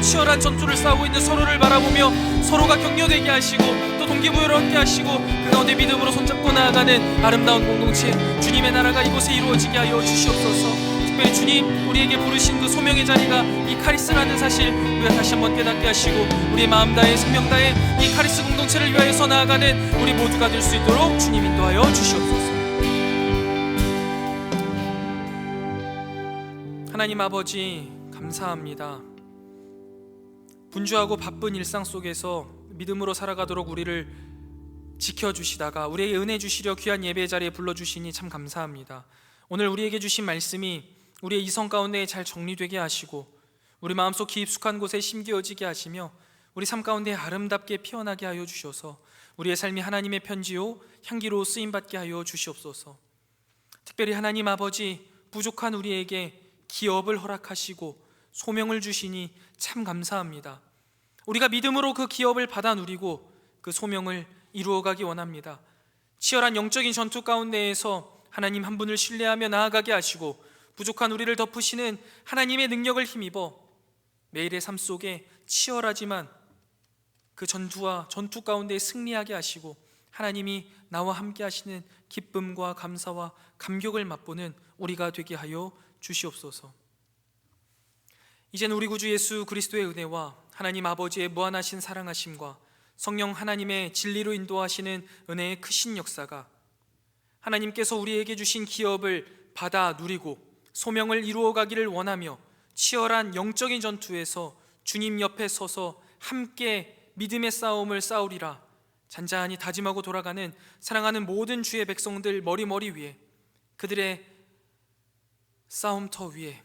치열한 전투를 싸우고 있는 서로를 바라보며 서로가 격려되게 하시고 또 동기부여를 얻게 하시고 그 가운데 믿음으로 손잡고 나아가는 아름다운 공동체, 주님의 나라가 이곳에 이루어지게 하여 주시옵소서. 특별히 주님, 우리에게 부르신 그 소명의 자리가 이 카리스라는 사실 우리가 다시 한번 깨닫게 하시고 우리의 마음 다해 생명 다해 이 카리스 공동체를 위하여서 나아가는 우리 모두가 될 수 있도록 주님 인도하여 주시옵소서. 하나님 아버지, 감사합니다. 분주하고 바쁜 일상 속에서 믿음으로 살아가도록 우리를 지켜주시다가 우리에게 은혜 주시려 귀한 예배 자리에 불러주시니 참 감사합니다. 오늘 우리에게 주신 말씀이 우리의 이성 가운데 잘 정리되게 하시고 우리 마음속 깊숙한 곳에 심겨지게 하시며 우리 삶 가운데 아름답게 피어나게 하여 주셔서 우리의 삶이 하나님의 편지요 향기로 쓰임받게 하여 주시옵소서. 특별히 하나님 아버지, 부족한 우리에게 기업을 허락하시고 소명을 주시니 참 감사합니다. 우리가 믿음으로 그 기업을 받아 누리고 그 소명을 이루어가기 원합니다. 치열한 영적인 전투 가운데에서 하나님 한 분을 신뢰하며 나아가게 하시고 부족한 우리를 덮으시는 하나님의 능력을 힘입어 매일의 삶 속에 치열하지만 그 전투 가운데 승리하게 하시고 하나님이 나와 함께 하시는 기쁨과 감사와 감격을 맛보는 우리가 되게 하여 주시옵소서. 이제는 우리 구주 예수 그리스도의 은혜와 하나님 아버지의 무한하신 사랑하심과 성령 하나님의 진리로 인도하시는 은혜의 크신 역사가 하나님께서 우리에게 주신 기업을 받아 누리고 소명을 이루어가기를 원하며 치열한 영적인 전투에서 주님 옆에 서서 함께 믿음의 싸움을 싸우리라 잔잔히 다짐하고 돌아가는 사랑하는 모든 주의 백성들 머리 위에, 그들의 싸움터 위에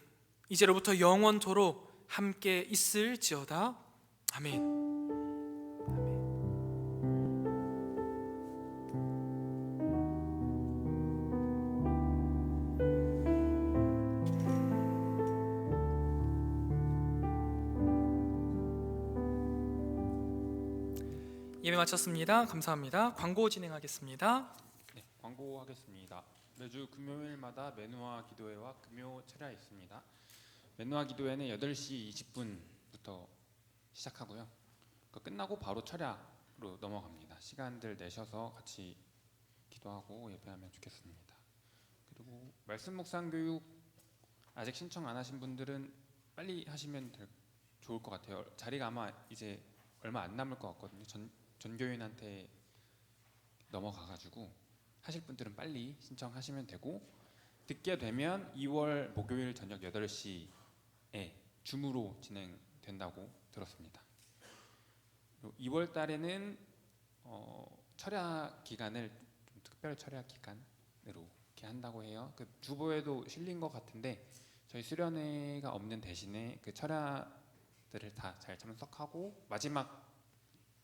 이제로부터 영원토록 함께 있을지어다. 아멘. 예배 마쳤습니다. 감사합니다. 광고 진행하겠습니다. 네, 광고하겠습니다. 매주 금요일마다 매누아 기도회와 금요 철야 있습니다. 매누아 기도회는 8시 20분부터 시작하고요. 끝나고 바로 철야로 넘어갑니다. 시간들 내셔서 같이 기도하고 예배하면 좋겠습니다. 그리고 말씀 묵상 교육 아직 신청 안 하신 분들은 빨리 하시면 좋을 것 같아요. 자리가 아마 이제 얼마 안 남을 것 같거든요. 전교인한테 넘어가가지고 하실 분들은 빨리 신청하시면 되고, 듣게 되면 2월 목요일 저녁 8시에 줌으로 진행된다고 들었습니다. 2월 달에는 철야 기간을 좀 특별 철야 기간으로 이렇게 한다고 해요. 그 주보에도 실린 것 같은데 저희 수련회가 없는 대신에 그 철야들을 다 잘 참석하고 마지막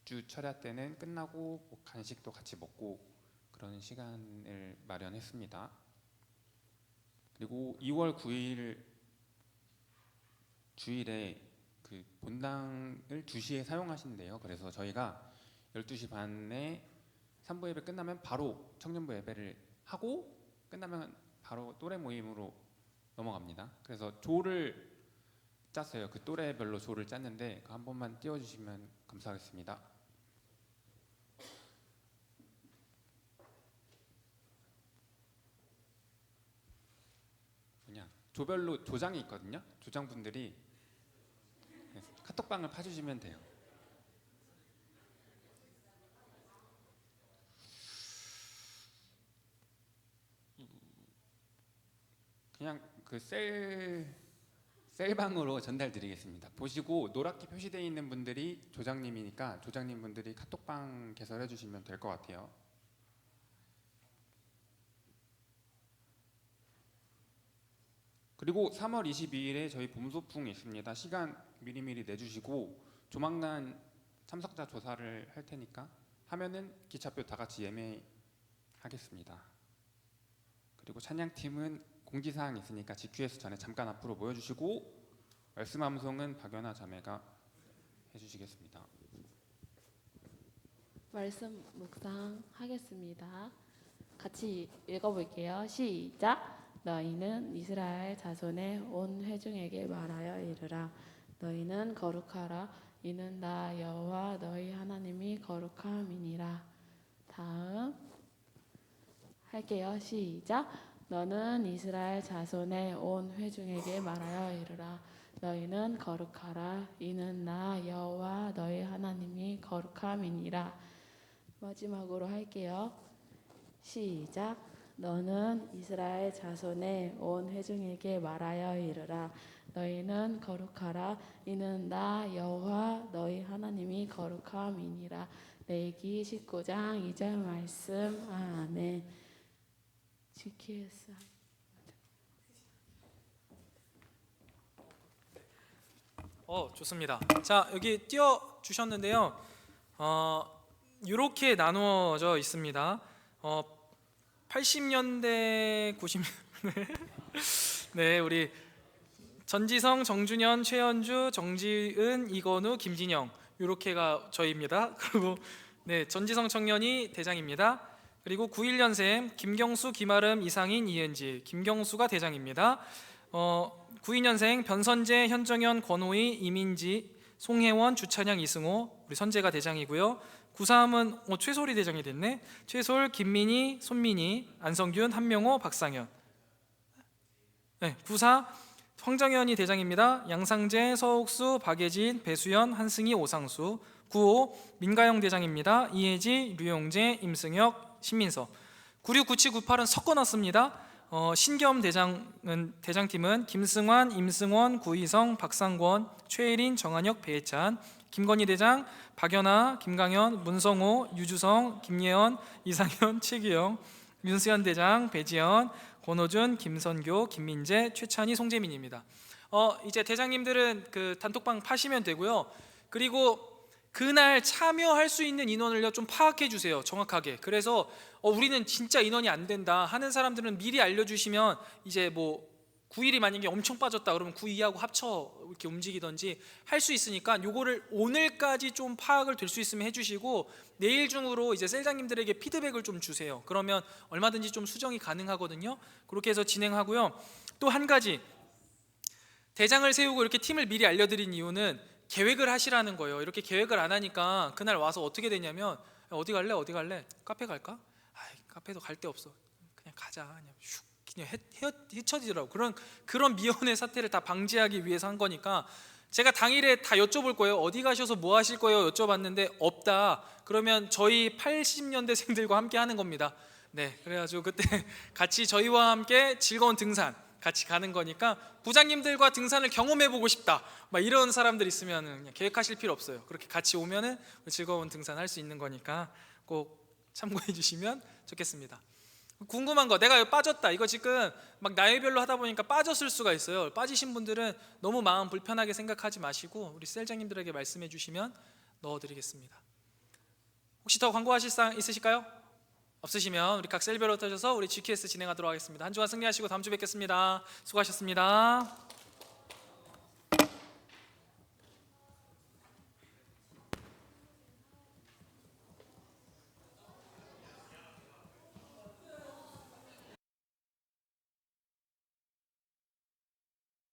주 철야 때는 끝나고 뭐 간식도 같이 먹고 그런 시간을 마련했습니다. 그리고 2월 9일 주일에 그 본당을 2시에 사용하신대요. 그래서 저희가 12시 반에 산부 예배 끝나면 바로 청년부 예배를 하고 끝나면 바로 또래 모임으로 넘어갑니다. 그래서 조를 짰어요. 그 또래별로 조를 짰는데 그거 한 번만 띄워주시면 감사하겠습니다. 조별로 조장이 있거든요. 조장분들이 카톡방을 파주시면 돼요. 그냥 그 셀방으로 전달드리겠습니다. 보시고 노랗게 표시되어 있는 분들이 조장님이니까 조장님 분들이 카톡방 개설해 주시면 될 것 같아요. 그리고 3월 22일에 저희 봄소풍이 있습니다. 시간 미리미리 내주시고 조만간 참석자 조사를 할 테니까 하면은 기차표 다 같이 예매하겠습니다. 그리고 찬양팀은 공지사항이 있으니까 GQS 전에 잠깐 앞으로 모여주시고 말씀 암송은 박연아 자매가 해주시겠습니다. 말씀 묵상하겠습니다. 같이 읽어볼게요. 시작. 너희는 이스라엘 자손의 온 회중에게 말하여 이르라. 너희는 거룩하라. 이는 나 여호와 너희 하나님이 거룩함이니라. 다음 할게요. 시작. 너는 이스라엘 자손의 온 회중에게 말하여 이르라. 너희는 거룩하라. 이는 나 여호와 너희 하나님이 거룩함이니라. 마지막으로 할게요. 시작. 너는 이스라엘 자손의 온 회중에게 말하여 이르라. 너희는 거룩하라. 이는 나 여호와 너희 하나님이 거룩함이니라. 레위기 19장 2절 말씀. 아멘. GQS 좋습니다. 자, 여기 띄워 주셨는데요. 이렇게 나누어져 있습니다. 80년대, 90년대 네, 우리 전지성, 정준현, 최현주, 정지은, 이건우, 김진영 이렇게가 저희입니다. 그리고 네, 전지성 청년이 대장입니다. 그리고 91년생 김경수, 김아름, 이상인, 이은지, 김경수가 대장입니다. 92년생 변선재, 현정현, 권호희, 이민지, 송혜원, 주찬양, 이승호 우리 선재가 대장이고요. 93은 최솔이 대장이 됐네. 최솔, 김민희, 손민희, 안성균, 한명호, 박상현. 네, 94 황정현이 대장입니다. 양상재, 서옥수, 박예진, 배수연, 한승희, 오상수. 95 민가영 대장입니다. 이혜지, 류용재, 임승혁, 신민서. 96, 97, 98은 섞어놨습니다. 신겸 대장팀은 김승환, 임승원, 구희성, 박상권, 최혜린, 정한혁, 배혜찬. 김건희 대장, 박연아, 김강현, 문성호, 유주성, 김예원, 이상현, 최규영. 윤수현 대장, 배지연, 권호준, 김선교, 김민재, 최찬희, 송재민입니다. 이제 대장님들은 그 단톡방 파시면 되고요. 그리고 그날 참여할 수 있는 인원을요 좀 파악해 주세요. 정확하게. 그래서 우리는 진짜 인원이 안 된다 하는 사람들은 미리 알려주시면 이제 뭐 9일이 만약에 엄청 빠졌다 그러면 9, 2하고 합쳐 이렇게 움직이든지 할 수 있으니까 요거를 오늘까지 좀 파악을 될 수 있으면 해주시고 내일 중으로 이제 셀장님들에게 피드백을 좀 주세요. 그러면 얼마든지 좀 수정이 가능하거든요. 그렇게 해서 진행하고요. 또 한 가지, 대장을 세우고 이렇게 팀을 미리 알려드린 이유는 계획을 하시라는 거예요. 이렇게 계획을 안 하니까 그날 와서 어떻게 되냐면 어디 갈래? 어디 갈래? 카페 갈까? 카페도 갈 데 없어. 그냥 가자. 그냥 슉 그냥 헤쳐지더라고. 그런 미연의 사태를 다 방지하기 위해서 한 거니까 제가 당일에 다 여쭤볼 거예요. 어디 가셔서 뭐 하실 거예요? 여쭤봤는데 없다. 그러면 저희 80년대생들과 함께 하는 겁니다. 네, 그래가지고 그때 같이 저희와 함께 즐거운 등산, 같이 가는 거니까 부장님들과 등산을 경험해 보고 싶다 막 이런 사람들 있으면 그냥 계획하실 필요 없어요. 그렇게 같이 오면은 즐거운 등산할 수 있는 거니까 꼭 참고해 주시면 좋겠습니다. 궁금한 거, 내가 여기 빠졌다, 이거 지금 막 나이별로 하다 보니까 빠졌을 수가 있어요. 빠지신 분들은 너무 마음 불편하게 생각하지 마시고 우리 셀장님들에게 말씀해 주시면 넣어드리겠습니다. 혹시 더 광고하실 사항 있으실까요? 없으시면 우리 각 셀별로 터셔서 우리 GQS 진행하도록 하겠습니다. 한 주간 승리하시고 다음 주 뵙겠습니다. 수고하셨습니다.